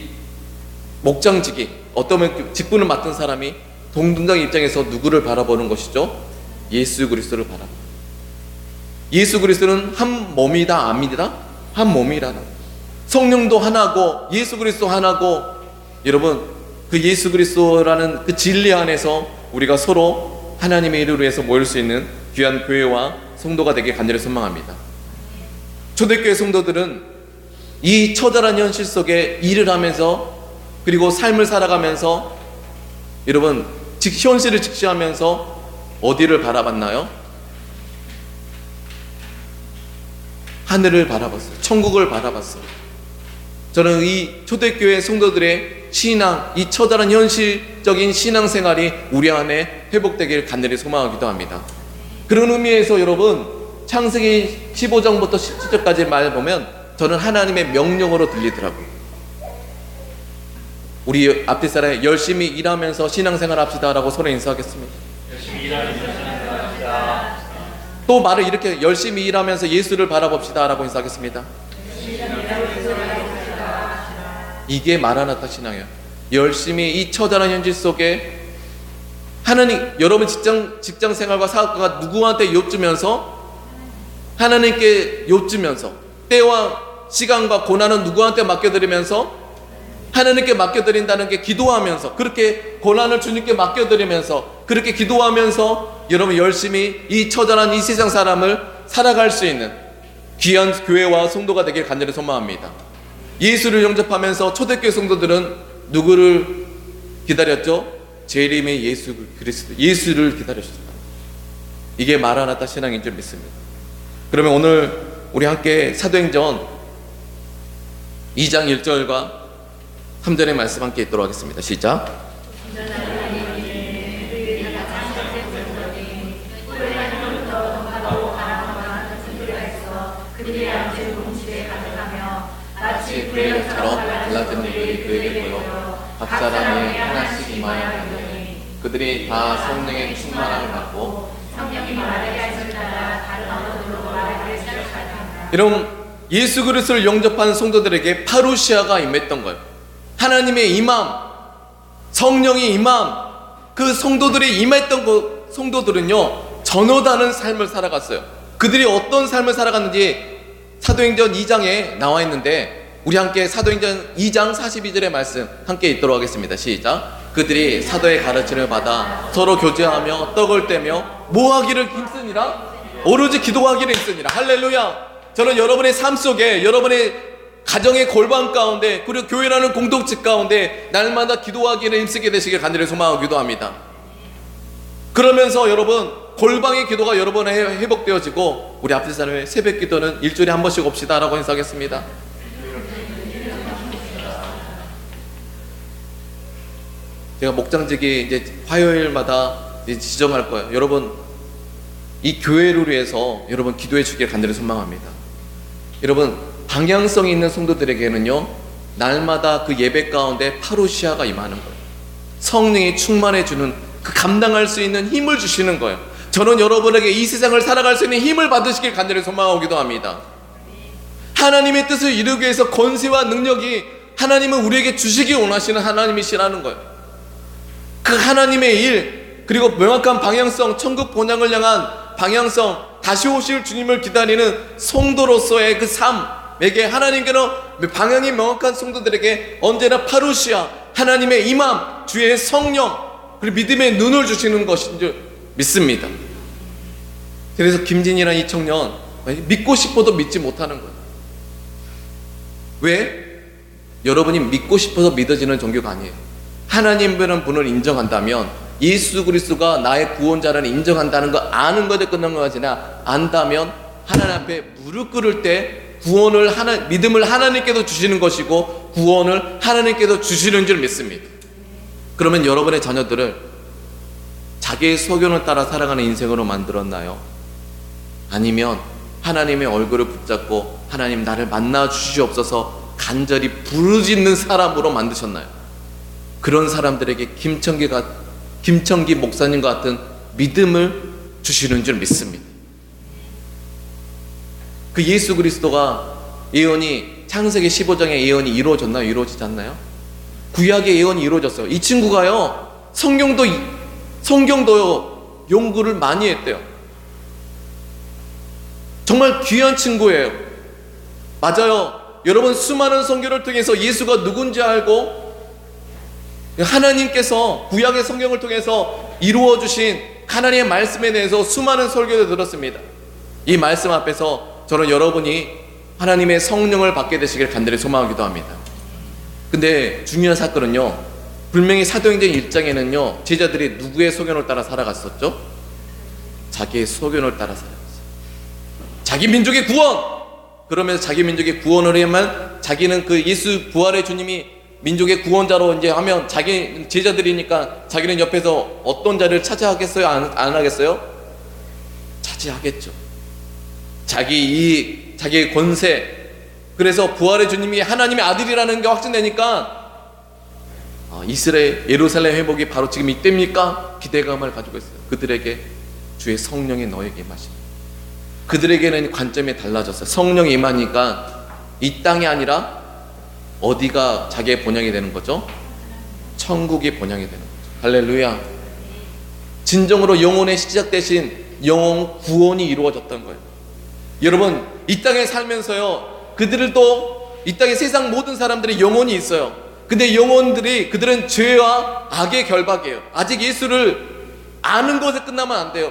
목장지기, 어떤 직분을 맡은 사람이 동등당 입장에서 누구를 바라보는 것이죠? 예수 그리스도를 바라보는. 예수 그리스도는 한 몸이다, 아닙니다. 한 몸이라는, 성령도 하나고 예수 그리스도 하나고, 여러분 그 예수 그리스도라는 그 진리 안에서 우리가 서로 하나님의 일을 위해서 모일 수 있는 귀한 교회와 성도가 되게 간절히 소망합니다. 초대교회 성도들은 이 처절한 현실 속에 일을 하면서 그리고 삶을 살아가면서 여러분 현실을 직시하면서 어디를 바라봤나요? 하늘을 바라봤어요. 천국을 바라봤어요. 저는 이 초대교회 성도들의 신앙, 이 처절한 현실적인 신앙생활이 우리 안에 회복되기를 간절히 소망하기도 합니다. 그런 의미에서 여러분 창세기 15장부터 17절까지 말 보면 저는 하나님의 명령으로 들리더라고요. 우리 앞뒤 사람에 열심히 일하면서 신앙생활 합시다 라고 서로 인사하겠습니다. 열심히 일하면서 신앙생활 합시다. 또 말을 이렇게 열심히 일하면서 예수를 바라봅시다 라고 인사하겠습니다. 이게 마라나타 신앙이에요. 열심히 이 처절한 현실 속에 하나님, 여러분 직장 생활과 사업가가 누구한테 엿주면서 하나님께 엿주면서 때와 시간과 고난은 누구한테 맡겨드리면서 하나님께 맡겨드린다는 게 기도하면서, 그렇게 고난을 주님께 맡겨드리면서, 그렇게 기도하면서 여러분 열심히 이 처절한 이 세상 사람을 살아갈 수 있는 귀한 교회와 성도가 되길 간절히 소망합니다. 예수를 영접하면서 초대교회 성도들은 누구를 기다렸죠? 재림의 예수 그리스도, 예수를 기다리셨습니다. 이게 마라나타 신앙인 줄 믿습니다. 그러면 오늘 우리 함께 사도행전 2장 1절과 3절의 말씀 함께 읽도록 하겠습니다. 시작. 마치 불의처럼 달라진 일이 그에게 보여 각 사람이 하나씩 임하여 가니 그들이 다 성령의 충만함을 받고 성령이 말하게 하심을 따라 다른 언어로 말하기 시작하였다. 여러분, 예수 그리스도를 영접한 성도들에게 파루시아가 임했던 거예요. 하나님의 임함, 성령이 임함, 그 성도들이 임했던 성도들은요 전혀 다른 삶을 살아갔어요. 그들이 어떤 삶을 살아갔는지 사도행전 2장에 나와 있는데, 우리 함께 사도행전 2장 42절의 말씀 함께 읽도록 하겠습니다. 시작. 그들이 사도의 가르침을 받아 서로 교제하며 떡을 떼며 뭐 하기를 힘쓰니라? 오로지 기도하기를 힘쓰니라. 할렐루야. 저는 여러분의 삶 속에, 여러분의 가정의 골방 가운데, 그리고 교회라는 공동체 가운데 날마다 기도하기를 힘쓰게 되시길 간절히 소망하고 기도합니다. 그러면서 여러분 골방의 기도가 여러분의 회복되어지고, 우리 앞에 사람의 새벽 기도는 일주일에 한 번씩 옵시다 라고 인사하겠습니다. 제가 목장직이 이제 화요일마다 이제 지정할 거예요. 여러분 이 교회를 위해서 여러분 기도해 주길 간절히 소망합니다. 여러분 방향성이 있는 성도들에게는요 날마다 그 예배 가운데 파루시아가 임하는 거예요. 성령이 충만해 주는, 그 감당할 수 있는 힘을 주시는 거예요. 저는 여러분에게 이 세상을 살아갈 수 있는 힘을 받으시길 간절히 소망하고 기도합니다. 하나님의 뜻을 이루기 위해서 권세와 능력이 하나님은 우리에게 주시기 원하시는 하나님이시라는 거예요. 그 하나님의 일, 그리고 명확한 방향성, 천국 본향을 향한 방향성, 다시 오실 주님을 기다리는 성도로서의 그 삶에게, 하나님께는 방향이 명확한 성도들에게 언제나 파루시아, 하나님의 임함, 주의 성령, 그리고 믿음의 눈을 주시는 것인 줄 믿습니다. 그래서 김진이라는 이 청년 믿고 싶어도 믿지 못하는 거예요. 왜? 여러분이 믿고 싶어서 믿어지는 종교가 아니에요. 하나님이라는 분을 인정한다면, 예수 그리스도가 나의 구원자라는 인정한다는 거, 아는 것에 끝난 거 아니라 안다면 하나님 앞에 무릎 꿇을 때 구원을 믿음을 하나님께서 주시는 것이고 구원을 하나님께서 주시는 줄 믿습니다. 그러면 여러분의 자녀들을 자기의 소견을 따라 살아가는 인생으로 만들었나요? 아니면 하나님의 얼굴을 붙잡고 하나님 나를 만나 주시옵소서 간절히 부르짖는 사람으로 만드셨나요? 그런 사람들에게 김청기 목사님과 같은 믿음을 주시는 줄 믿습니다. 그 예수 그리스도가 예언이, 창세기 15장의 예언이 이루어졌나요? 이루어지지 않나요? 구약의 예언이 이루어졌어요. 이 친구가요 성경도요 연구를 많이 했대요. 정말 귀한 친구예요. 맞아요. 여러분 수많은 성경을 통해서 예수가 누군지 알고 하나님께서 구약의 성경을 통해서 이루어주신 하나님의 말씀에 대해서 수많은 설교를 들었습니다. 이 말씀 앞에서 저는 여러분이 하나님의 성령을 받게 되시길 간절히 소망하기도 합니다. 근데 중요한 사건은요, 분명히 사도행전 1장에는요 제자들이 누구의 소견을 따라 살아갔었죠? 자기의 소견을 따라 살아갔어요. 자기 민족의 구원! 그러면서 자기 민족의 구원을 위하면 자기는 그 예수 부활의 주님이 민족의 구원자로 이제 하면 자기 제자들이니까 자기는 옆에서 어떤 자리를 차지하겠어요? 안 하겠어요? 차지하겠죠. 자기 이익, 자기의 권세. 그래서 부활의 주님이 하나님의 아들이라는 게 확증되니까 이스라엘 예루살렘 회복이 바로 지금 이때입니까? 기대감을 가지고 있어요. 그들에게 주의 성령이 너에게 임하십니다. 그들에게는 관점이 달라졌어요. 성령이 임하니까 이 땅이 아니라 어디가 자기의 본향이 되는 거죠? 천국이 본향이 되는 거죠. 할렐루야. 진정으로 영혼의 시작 대신 영혼 구원이 이루어졌던 거예요. 여러분 이 땅에 살면서요 그들도 이 땅의 세상 모든 사람들이 영혼이 있어요. 근데 영혼들이 그들은 죄와 악의 결박이에요. 아직 예수를 아는 것에 끝나면 안 돼요.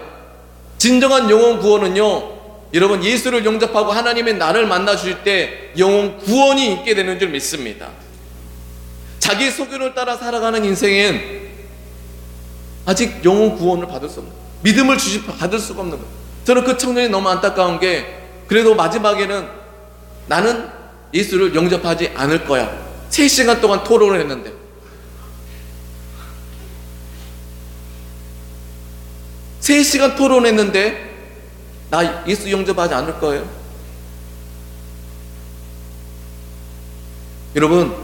진정한 영혼 구원은요, 여러분 예수를 영접하고 하나님의 나를 만나 주실 때 영혼 구원이 있게 되는 줄 믿습니다. 자기 소견을 따라 살아가는 인생엔 아직 영혼 구원을 받을 수 없는, 믿음을 받을 수가 없는 거예요. 저는 그 청년이 너무 안타까운 게, 그래도 마지막에는 나는 예수를 영접하지 않을 거야, 3시간 동안 토론을 했는데, 나 예수 영접하지 않을 거예요. 여러분,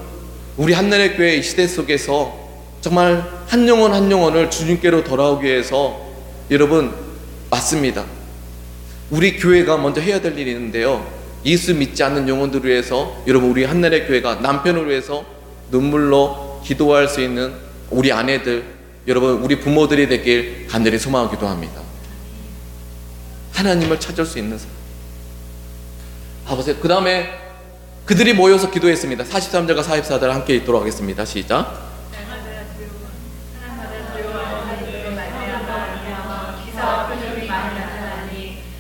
우리 한나라의 교회 이 시대 속에서 정말 한 영혼 한 영혼을 주님께로 돌아오기 위해서, 여러분 맞습니다, 우리 교회가 먼저 해야 될 일이 있는데요, 예수 믿지 않는 영혼들을 위해서 여러분 우리 한나라의 교회가 남편을 위해서 눈물로 기도할 수 있는 우리 아내들, 여러분 우리 부모들이 되길 간절히 소망하기도 합니다. 하나님을 찾을 수 있는 사람. 보세요. 그 다음에 그들이 모여서 기도했습니다. 43절과 44절 함께 읽도록 하겠습니다. 시작.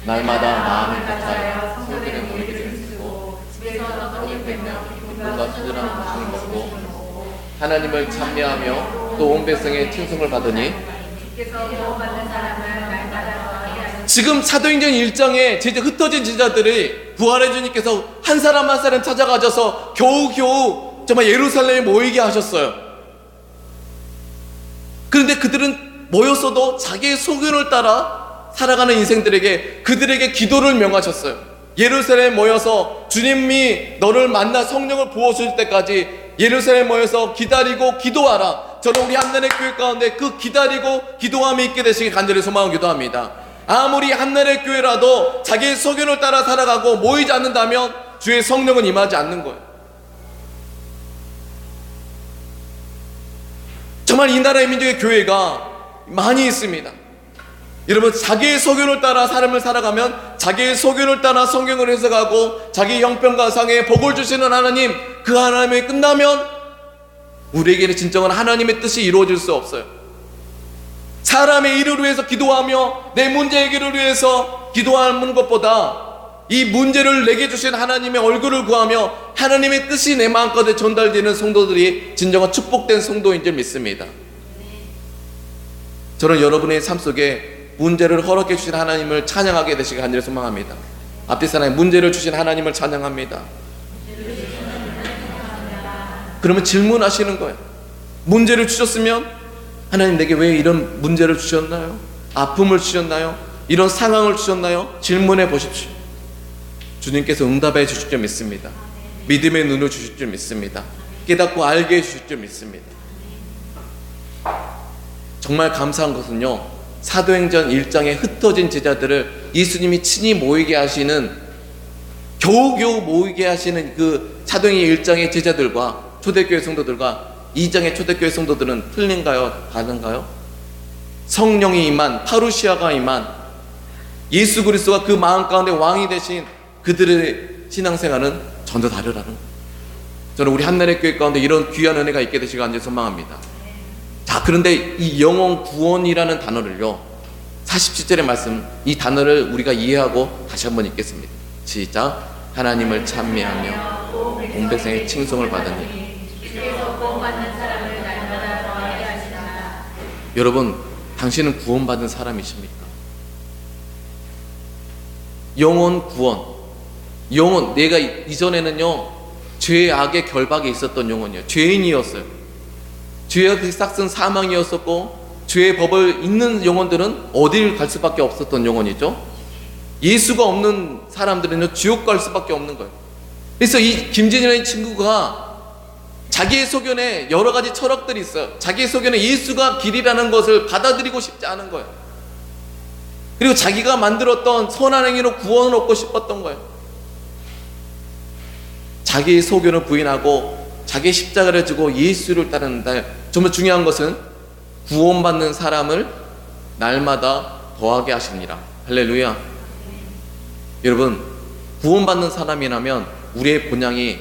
날마다 마음을 같아요. 성들의 모이기를 쓰고 집에서 떡을 빼며 기쁨과 수절한 것을 먹고 하나님을 찬미하며 또 온 백성의 칭송을 받으니, 지금 사도행전 1장에 흩어진 제자들이 부활의 주님께서 한 사람 한 사람 찾아가셔서 겨우겨우 정말 예루살렘에 모이게 하셨어요. 그런데 그들은 모였어도 자기의 소견을 따라 살아가는 인생들에게, 그들에게 기도를 명하셨어요. 예루살렘에 모여서 주님이 너를 만나 성령을 부어주실 때까지 예루살렘에 모여서 기다리고 기도하라. 저는 우리 한나라의 교회 가운데 그 기다리고 기도함이 있게 되시길 간절히 소망하기도 합니다. 아무리 한나라의 교회라도 자기의 소견을 따라 살아가고 모이지 않는다면 주의 성령은 임하지 않는 거예요. 정말 이 나라의 민족의 교회가 많이 있습니다. 여러분, 자기의 소견을 따라 삶을 살아가면, 자기의 소견을 따라 성경을 해석하고 자기 형편가상에 복을 주시는 하나님, 그 하나님이 끝나면 우리에게는 진정한 하나님의 뜻이 이루어질 수 없어요. 사람의 일을 위해서 기도하며 내 문제 해결을 위해서 기도하는 것보다 이 문제를 내게 주신 하나님의 얼굴을 구하며 하나님의 뜻이 내 마음가운데 전달되는 성도들이 진정한 축복된 성도인 줄 믿습니다. 저는 여러분의 삶 속에 문제를 허락해 주신 하나님을 찬양하게 되시길 간절히 소망합니다. 앞뒤 사람에 문제를 주신 하나님을 찬양합니다. 그러면 질문하시는 거예요. 문제를 주셨으면 하나님 내게 왜 이런 문제를 주셨나요? 아픔을 주셨나요? 이런 상황을 주셨나요? 질문해 보십시오. 주님께서 응답해 주실 줄 믿습니다. 믿음의 눈을 주실 줄 믿습니다. 깨닫고 알게 해주실 줄 믿습니다. 정말 감사한 것은요, 사도행전 1장에 흩어진 제자들을 예수님이 친히 모이게 하시는, 겨우겨우 모이게 하시는 그 사도행전 1장의 제자들과 초대교회 성도들과 2장의 초대교회 성도들은 틀린가요? 다른가요? 성령이 임한, 파루시아가 임한 예수 그리스도가 그 마음 가운데 왕이 되신 그들의 신앙생활은 전혀 다르다는 거예요. 저는 우리 한나라의 교회 가운데 이런 귀한 은혜가 있게 되시길 간절히 소망합니다. 자, 그런데 이 영혼 구원이라는 단어를요, 47절의 말씀, 이 단어를 우리가 이해하고 다시 한번 읽겠습니다. 시작. 하나님을 찬미하며 온 백성의 칭송을 받으니. 여러분, 당신은 구원받은 사람이십니까? 영혼 구원, 영혼, 내가 이전에는요 죄의 악의 결박에 있었던 영혼이에요. 죄인이었어요. 죄의 싹슨 사망이었었고, 죄의 법을 잇는 영혼들은 어딜 갈 수밖에 없었던 영혼이죠. 예수가 없는 사람들은요 지옥 갈 수밖에 없는 거예요. 그래서 이 김진이라는 친구가 자기의 소견에 여러 가지 철학들이 있어요. 자기의 소견에 예수가 길이라는 것을 받아들이고 싶지 않은 거예요. 그리고 자기가 만들었던 선한 행위로 구원을 얻고 싶었던 거예요. 자기의 소견을 부인하고 자기의 십자가를 지고 예수를 따르는데, 정말 중요한 것은 구원받는 사람을 날마다 더하게 하시니라. 할렐루야. 여러분, 구원받는 사람이라면 우리의 본향이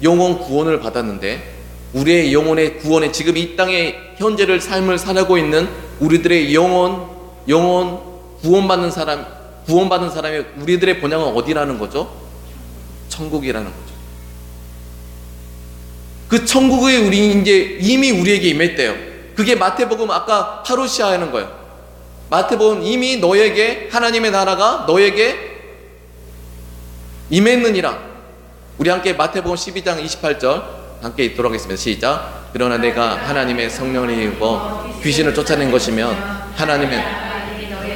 영혼 구원을 받았는데 우리의 영혼의 구원에, 지금 이 땅에 현재를 삶을 살아가고 있는 우리들의 영혼 구원받는 사람이 우리들의 본향은 어디라는 거죠? 천국이라는 거죠. 그 천국에 우리 이제 이미 우리에게 임했대요. 그게 마태복음 아까 파루시아 하는 거예요. 마태복음 이미 너에게 하나님의 나라가 너에게 임했느니라. 우리 함께 마태복음 12장 28절 함께 읽도록 하겠습니다. 시작. 그러나 내가 하나님의 성령을 입어 귀신을 쫓아낸 것이면 하나님의,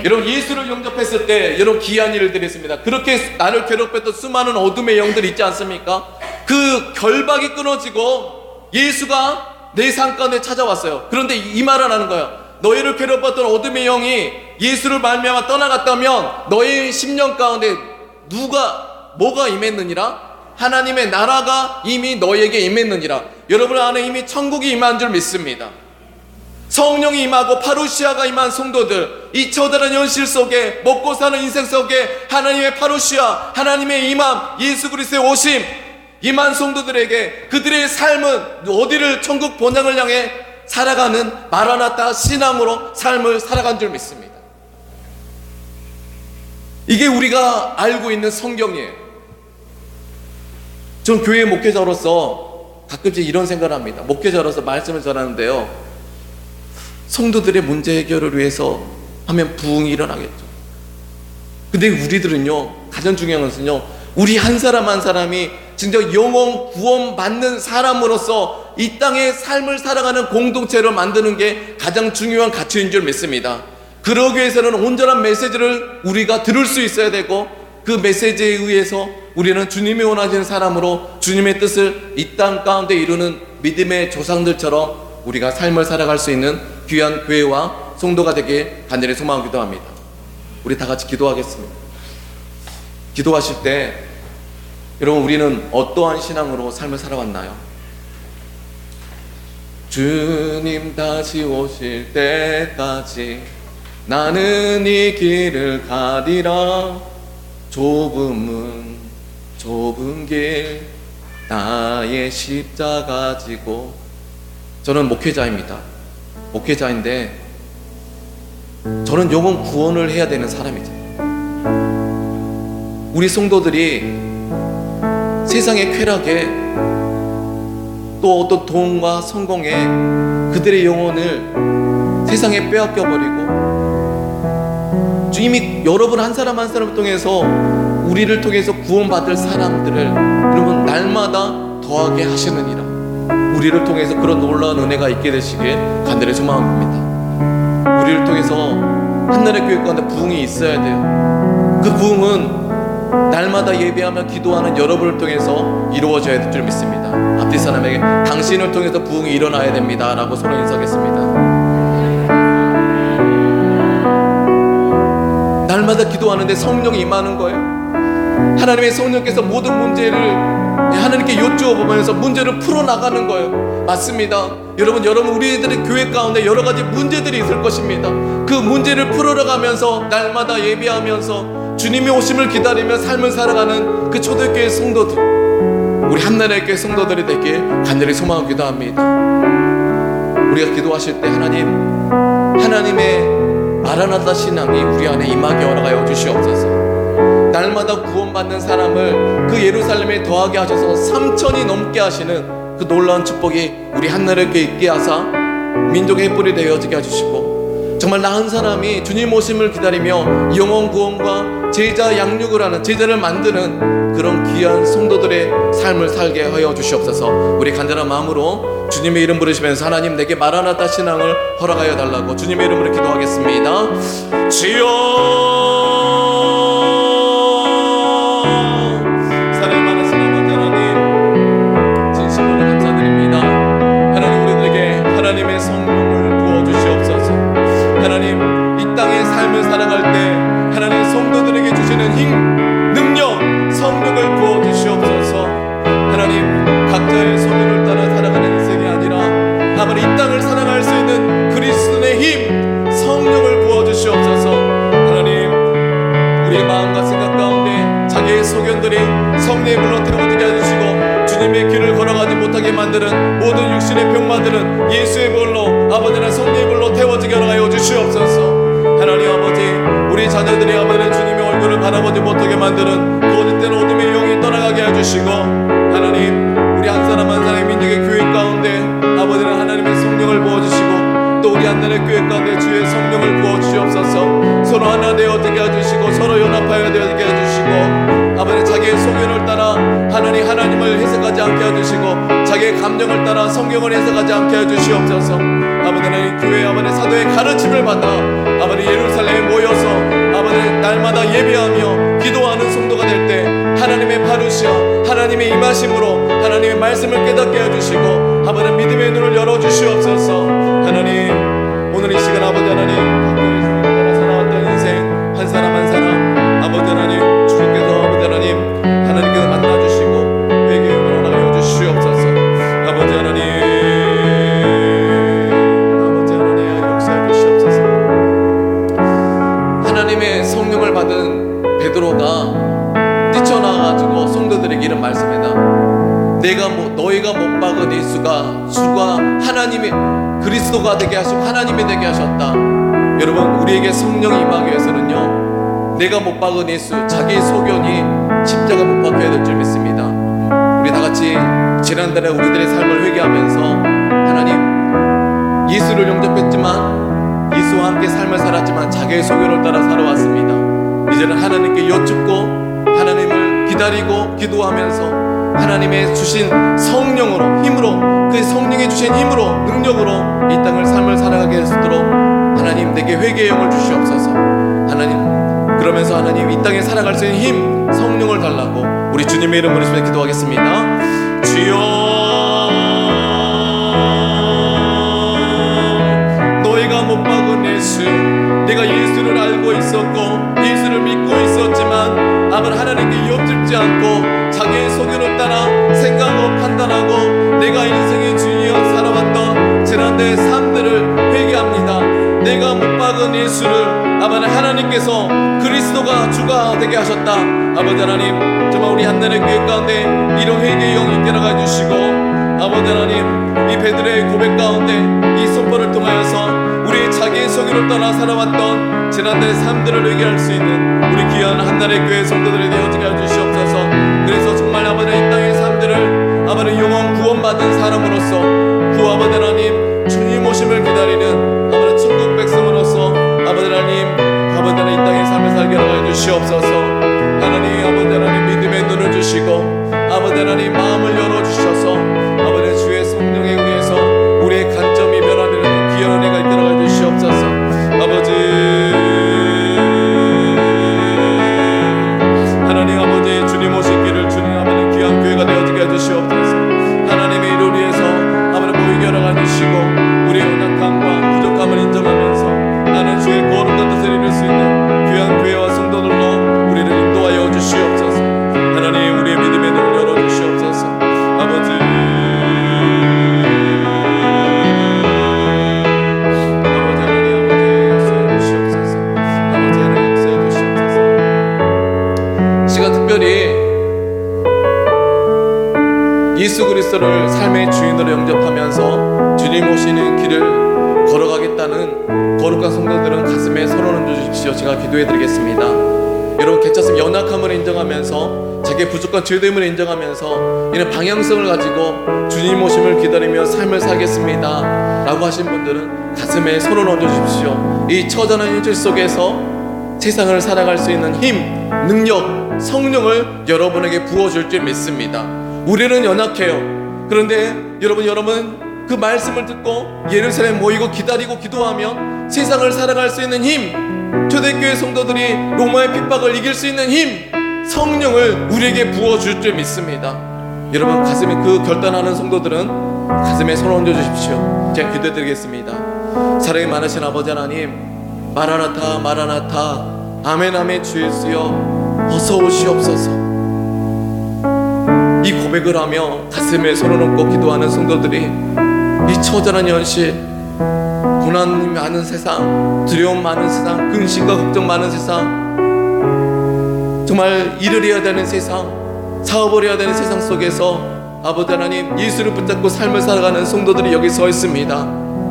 여러분 예수를 영접했을 때 여러분 귀한 일들이 있습니다. 그렇게 나를 괴롭혔던 수많은 어둠의 영들이 있지 않습니까? 그 결박이 끊어지고 예수가 내 삶 가운데 찾아왔어요. 그런데 이 말을 하는 거예요. 너희를 괴롭혔던 어둠의 영이 예수를 말미암아 떠나갔다면 너희 심령 가운데 뭐가 임했느니라? 하나님의 나라가 이미 너희에게 임했느니라. 여러분 안에 이미 천국이 임한 줄 믿습니다. 성령이 임하고 파루시아가 임한 성도들, 이 처절한 현실 속에 먹고 사는 인생 속에 하나님의 파루시아, 하나님의 임함, 예수 그리스도의 오심 임한 성도들에게 그들의 삶은 어디를, 천국 본향을 향해 살아가는 마라나타 신앙으로 삶을 살아간 줄 믿습니다. 이게 우리가 알고 있는 성경이에요. 전 교회 목회자로서 가끔씩 이런 생각을 합니다. 목회자로서 말씀을 전하는데요, 성도들의 문제 해결을 위해서 하면 부흥이 일어나겠죠. 근데 우리들은요, 가장 중요한 것은요, 우리 한 사람 한 사람이 진짜 영혼 구원 받는 사람으로서 이 땅의 삶을 살아가는 공동체를 만드는 게 가장 중요한 가치인 줄 믿습니다. 그러기 위해서는 온전한 메시지를 우리가 들을 수 있어야 되고, 그 메시지에 의해서 우리는 주님이 원하시는 사람으로 주님의 뜻을 이 땅 가운데 이루는 믿음의 조상들처럼 우리가 삶을 살아갈 수 있는 귀한 교회와 성도가 되길 간절히 소망하고 기도합니다. 우리 다 같이 기도하겠습니다. 기도하실 때 여러분, 우리는 어떠한 신앙으로 삶을 살아왔나요? 주님 다시 오실 때까지 나는 이 길을 가리라. 좁음은 좁은 길 나의 십자가 지고. 저는 목회자입니다. 목회자인데 저는 영혼 구원을 해야 되는 사람이죠. 우리 성도들이 세상의 쾌락에 또 어떤 돈과 성공에 그들의 영혼을 세상에 빼앗겨버리고, 이미 여러분 한 사람 한 사람을 통해서 우리를 통해서 구원받을 사람들을 여러분 날마다 더하게 하시느니라. 우리를 통해서 그런 놀라운 은혜가 있게 되시길 간절히 소망합니다. 우리를 통해서 한나라의 교회 가운데 부흥이 있어야 돼요. 그 부흥은 날마다 예배하며 기도하는 여러분을 통해서 이루어져야 될 줄 믿습니다. 앞뒤 사람에게 당신을 통해서 부흥이 일어나야 됩니다 라고 서로 인사하겠습니다. 날마다 기도하는데 성령이 임하는 거예요. 하나님의 성령께서 모든 문제를 하나님께 여쭈어 보면서 문제를 풀어나가는 거예요. 맞습니다. 여러분 우리들의 교회 가운데 여러 가지 문제들이 있을 것입니다. 그 문제를 풀어가면서 날마다 예배하면서 주님의 오심을 기다리며 삶을 살아가는 그 초대교회 성도들, 우리 한나라의 교회 성도들이 되길 간절히 소망하고 기도합니다. 우리가 기도하실 때 하나님의 마라나타 신앙이 우리 안에 임하게 허락하여 주시옵소서. 날마다 구원받는 사람을 그 예루살렘에 더하게 하셔서 3,000이 넘게 하시는 그 놀라운 축복이 우리 한나라의 교회에 있게 하사 민족의 횃불이 되어지게 해주시고, 정말 나 한 사람이 주님 오심을 기다리며 영혼 구원과 제자 양육을 하는, 제자를 만드는 그런 귀한 성도들의 삶을 살게 하여 주시옵소서. 우리 간절한 마음으로 주님의 이름 부르시면서 하나님 내게 마라나타 신앙을 허락하여 달라고 주님의 이름으로 기도하겠습니다. 주여, 살아갈 때 하나님 성도들에게 주시는 힘, 능력, 성령을 부어주시옵소서. 하나님 각자의 소명을 따라 살아가는 인생이 아니라 다만 이 땅을 살아갈 수 있는 그리스도의 힘, 성령을 부어주시옵소서. 하나님 병들은 모든 육신의 병마들은 예수의 볼로 아버지는 성령의 볼로 태워지게 하여 주시옵소서. 하나님 아버지, 우리 자녀들이 아버지는 주님의 얼굴을 바라보지 못하게 만드는 거짓된 어둠의 영이 떠나가게 해주시고, 하나님 우리 한 사람 한 사람의 민족의 교회 가운데 아버지는 하나님의 성령을 부어주시고, 또 우리 하나님의 교회 가운데 주의 성령을 부어주시옵소서. 서로 하나 되어 되게 해주시고, 서로 연합하여 되게 해주시고, 아버지 자기의 소견을 따라 하나님을 해석하지 않게 해주시고, 자기의 감정을 따라 성경을 해석하지 않게 해주시옵소서. 아버지는 교회 아버지 사도의 가르침을 받아 아버지 예루살렘에 모여서 아버지 날마다 예배하며 기도하는 성도가 될 때 하나님의 파루시아 하나님의 임하심으로 하나님의 말씀을 깨닫게 해주시고, 아버지 믿음의 눈을 열어주시옵소서. 하나님 오늘 이 시간 아버지 하나님 각국에서 따라 살아왔던 인생 한 사람 한 사람 아버지 하나님 주님께서 아버지 하나님께서 만나주시고 회개의 영을 허락하여 주시옵소서. 아버지 하나님 역사해 주시옵소서. 하나님의 성령을 받은 베드로가 뛰쳐나가가지고 성도들에게 이런 말씀이다. 너희가 못 박은 예수가 주가 하나님의 그리스도가 되게 하시고 하나님이 되게 하셨다. 여러분 우리에게 성령이 임하기 위해서는요, 내가 못 박은 예수 자기의 소견이 십자가 못 박혀야 될 줄 믿습니다. 우리 다같이 지난달에 우리들의 삶을 회개하면서 하나님 예수를 영접했지만 예수와 함께 삶을 살았지만 자기의 소견을 따라 살아왔습니다. 이제는 하나님께 여쭙고 하나님을 기다리고 기도하면서 하나님의 주신 성령으로 힘으로 그 성령이 주신 힘으로 능력으로 이 땅을 삶을 살아가게 하시도록 하나님 내게 회개의 영을 주시옵소서. 하나님 그러면서 하나님 이 땅에 살아갈 수 있는 힘 성령을 달라고 우리 주님의 이름으로 기도하겠습니다. 주여 너희가 못 박은 예수, 내가 예수를 알고 있었고 예수를 믿고 있었지만 아무런 하나님께 여쭙지 않고 자기의 소견을 따라 생각하고 판단하고 내가 인생의 주인이여 살아왔던 지난날의 삶들을 회개합니다. 내가 못 박은 예수를 아버지 하나님께서 그리스도가 주가 되게 하셨다. 아버지 하나님 정말 우리 한나라의 교회 가운데 이런 회개의 영이 있게 하여 주시고, 아버지 하나님 이 베드로의 고백 가운데 이 선포를 통하여서 우리 자기의 소견을 떠나 살아왔던 지난날의 삶들을 회개할 수 있는 우리 귀한 한나라의 교회 성도들이 되어지게 해주시옵소서. 그래서 정말 아버지 이 땅의 삶들을 아버지 영원 구원받은 사람으로서 구 아버지 하나님 주님 오심을 기다리는 아버지 천국 백성으로서 아버지 하나님 이 땅의 삶을 살게 하여 주시옵소서. 하나님 아버지 하나님 믿음의 눈을 주시고 아버지 하나님 마음을 열어주셔서 아버지 주의 성령에 의해서 우리의 간점이 변화되는 귀한 은혜가 있게 하여 주시옵소서. 아버지 하나님 아버지 주님 오실 길을 주님 아버지 귀한 교회가 되어지게 해주시옵소서. 하나님의 일을 위해서 아버지 모이게 하여 주시고 우리의 연약함과 부족함을 인정하면서 나는 주의 거룩한 뜻을 이룰 수 있는 귀한 교회와 성도들로 우리를 인도하여 주시옵소서. 하나님 우리의 믿음의 눈을 열어주시옵소서. 아버지 하나님 역사해 주시옵소서. 아버지 하나님 역사해 주시옵소서. 시간 특별히 예수 그리스도를 삶의 주인으로 영접하면서 주님 오시는 길을 걸어가겠다는 거룩한 성도들은 가슴에 손을 얹어 주십시오. 제가 기도해 드리겠습니다. 여러분 괜찮습니다. 연약함을 인정하면서 자기의 부족한 죄됨을 인정하면서 이는 방향성을 가지고 주님 오심을 기다리며 삶을 살겠습니다 라고 하신 분들은 가슴에 손을 얹어 주십시오. 이 처절한 현실 속에서 세상을 살아갈 수 있는 힘, 능력, 성령을 여러분에게 부어줄 줄 믿습니다. 우리는 연약해요. 그런데 여러분 그 말씀을 듣고 예루살렘 모이고 기다리고 기도하면 세상을 살아갈 수 있는 힘, 초대교회 성도들이 로마의 핍박을 이길 수 있는 힘, 성령을 우리에게 부어줄 줄 믿습니다. 여러분 가슴에 그 결단하는 성도들은 가슴에 손을 얹어 주십시오. 제가 기도드리겠습니다. 사랑이 많으신 아버지 하나님, 마라나타 마라나타 아멘 아멘 주 예수여 어서 오시옵소서. 이 고백을 하며 가슴에 손을 얹고 기도하는 성도들이 이 처절한 현실, 고난 많은 세상, 두려움 많은 세상, 근심과 걱정 많은 세상, 정말 일을 해야 되는 세상, 사업을 해야 되는 세상 속에서 아버지 하나님, 예수를 붙잡고 삶을 살아가는 성도들이 여기 서 있습니다.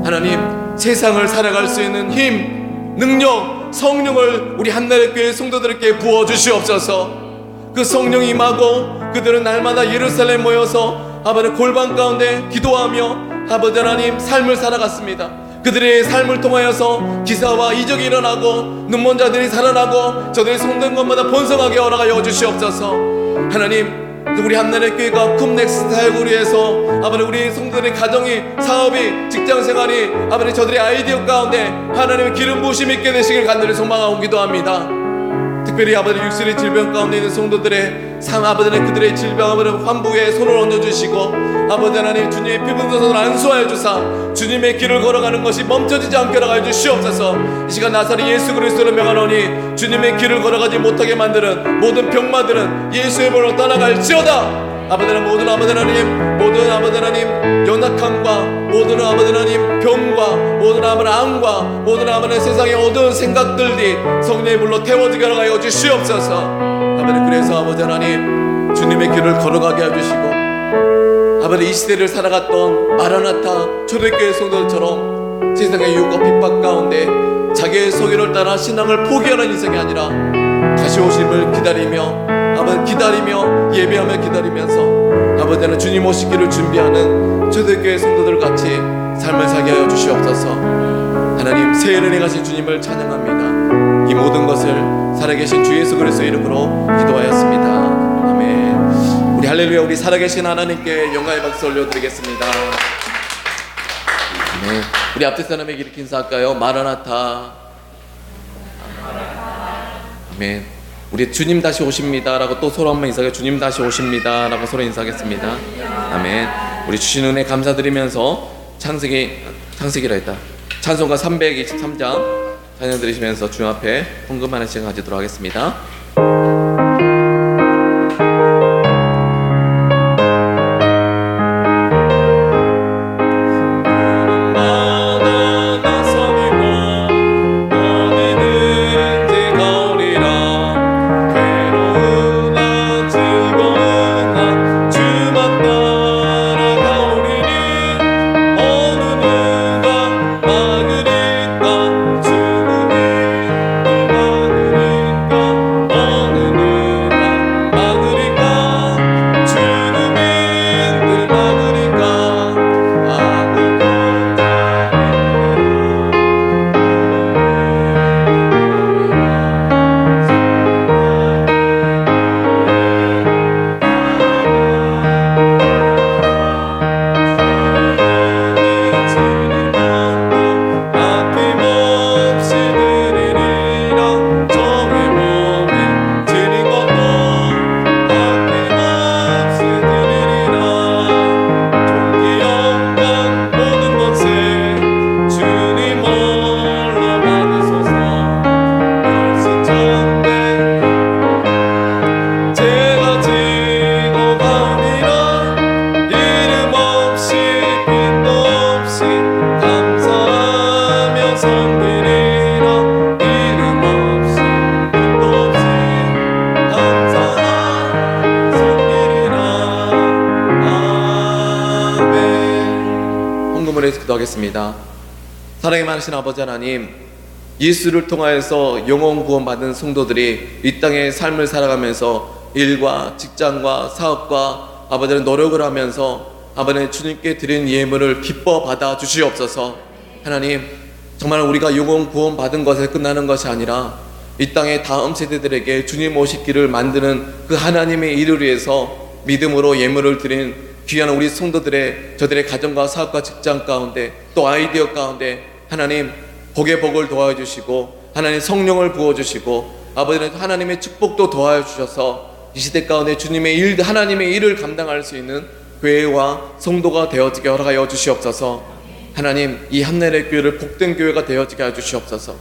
하나님, 세상을 살아갈 수 있는 힘, 능력, 성령을 우리 한나라교회 성도들에게 부어주시옵소서. 그 성령이 임하고 그들은 날마다 예루살렘 모여서 아버지 골방 가운데 기도하며 아버지 하나님 삶을 살아갔습니다. 그들의 삶을 통하여서 기사와 이적이 일어나고 눈먼 자들이 살아나고 저들이 손든 것마다 번성하게 허락하여 주시옵소서. 하나님, 우리 한나라교회가 쿰넥스 사역을 위해서 아버지 우리 성도들의 가정이, 사업이, 직장생활이 아버지 저들의 아이디어 가운데 하나님의 기름 부으심 있게 되시길 간절히 소망하고 기도합니다. 특별히 아버지 육신의 질병 가운데 있는 성도들의 삶, 아버지 그들의 질병 아버지 환부에 손을 얹어주시고 아버지 하나님, 주님의 피분도선을 안수하여 주사 주님의 길을 걸어가는 것이 멈춰지지 않게 하여 주시옵소서. 이 시간 나사렛 예수 그리스도를 명하노니 주님의 길을 걸어가지 못하게 만드는 모든 병마들은 예수의 벌로 떠나갈지어다. 아버지 하나님, 모든 아버지 하나님, 모든 아버지 하나님 연약함과 모든 아버지 하나님 병과 모든 아버지 암과 모든 아버지 세상의 어두운 생각들이 성령의 불로 태워지게 하여 주시옵소서. 아버지, 그래서 아버지 하나님 주님의 길을 걸어가게 해주시고 아버지 이 시대를 살아갔던 마라나타 초대교회 성도들처럼 세상의 유혹과 핍박 가운데 자기의 소견을 따라 신앙을 포기하는 인생이 아니라 다시 오심을 기다리며 아버지 기다리며 예배하며 기다리면서 아버지는 주님 오시기를 준비하는 초대교회 성도들 같이 삶을 살게 하여 주시옵소서. 하나님, 새 일을 행하신 주님을 찬양합니다. 이 모든 것을 살아계신 주 예수 그리스도의 이름으로 기도하였습니다. 아멘. 우리 할렐루야, 우리 살아계신 하나님께 영광의 박수 올려드리겠습니다. 아멘. 우리 앞에 사람에게 이렇게 인사할까요? 마라나타. 아멘. 우리 주님 다시 오십니다 라고 또 서로 한번 인사하게, 주님 다시 오십니다 라고 서로 인사하겠습니다. 아멘. 우리 주신 은혜 감사드리면서 창세기라 했다. 찬송가 323장 찬양 드리시면서 주 앞에 헌금하는 시간 가지도록 하겠습니다. 기도하겠습니다. 사랑이 많으신 아버지 하나님, 예수를 통하여서 영혼 구원받은 성도들이 이 땅의 삶을 살아가면서 일과 직장과 사업과 아버지는 노력을 하면서 아버지는 주님께 드린 예물을 기뻐 받아 주시옵소서. 하나님, 정말 우리가 영혼 구원받은 것에 끝나는 것이 아니라 이 땅의 다음 세대들에게 주님 오시기를 만드는 그 하나님의 일을 위해서 믿음으로 예물을 드린 귀한 우리 성도들의 저들의 가정과 사업과 직장 가운데 또 아이디어 가운데 하나님 복의 복을 도와주시고 하나님 성령을 부어주시고 아버지는 하나님의 축복도 도와주셔서 이 시대 가운데 주님의 일, 하나님의 일을 감당할 수 있는 교회와 성도가 되어지게 허락하여 주시옵소서. 하나님, 이 한나라의 교회를 복된 교회가 되어지게 하여 주시옵소서.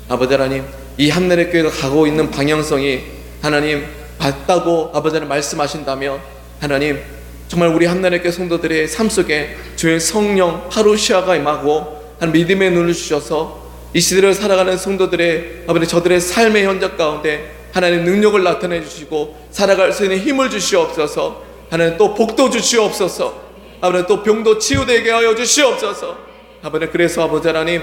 아버지 하나님, 이 한나라의 교회가 가고 있는 방향성이 하나님 맞다고 아버지는 말씀하신다면 하나님 정말 우리 한나라의 교회 성도들의 삶 속에 주의 성령 파루시아가 임하고 한 믿음의 눈을 주셔서 이 시대를 살아가는 성도들의 아버지 저들의 삶의 현장 가운데 하나님 능력을 나타내 주시고 살아갈 수 있는 힘을 주시옵소서. 하나님 또 복도 주시옵소서. 아버지 또 병도 치유되게 하여 주시옵소서. 아버지 그래서 아버지 하나님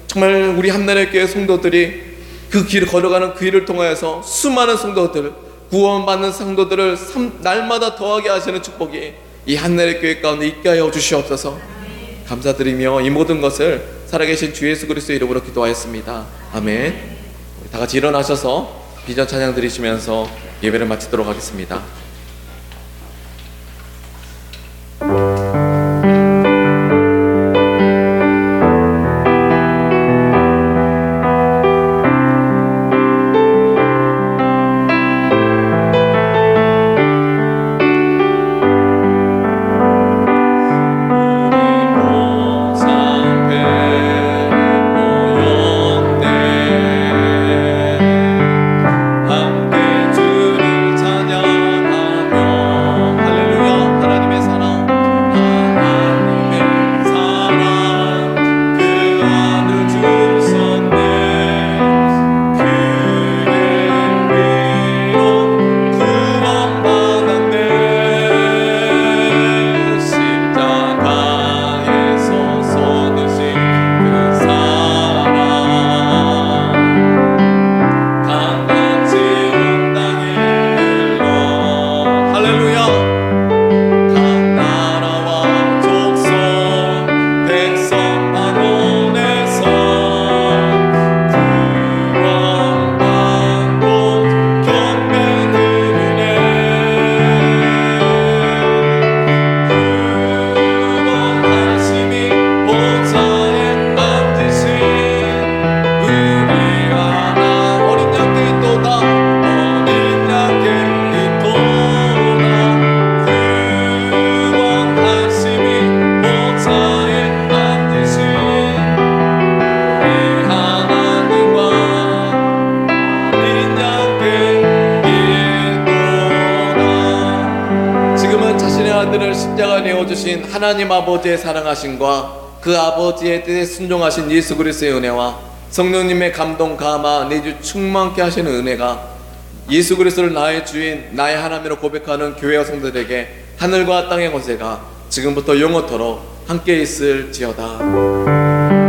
정말 우리 한나라의 교회 성도들이 그 길을 걸어가는 그 길을 통하여서 수많은 성도들, 구원받는 성도들을 날마다 더하게 하시는 축복이 이 한나라의 교회 가운데 있게 하여 주시옵소서. 감사드리며 이 모든 것을 살아계신 주 예수 그리스도의 이름으로 기도하였습니다. 아멘. 다 같이 일어나셔서 비전 찬양 드리시면서 예배를 마치도록 하겠습니다. 십자가 내어주신 하나님 아버지의 사랑하심과 그 아버지의 뜻에 순종하신 예수 그리스도의 은혜와 성령님의 감동 감화 내주 충만케 하시는 은혜가 예수 그리스도를 나의 주인 나의 하나님으로 고백하는 교회와 성도들에게 하늘과 땅의 권세가 지금부터 영원토록 함께 있을지어다.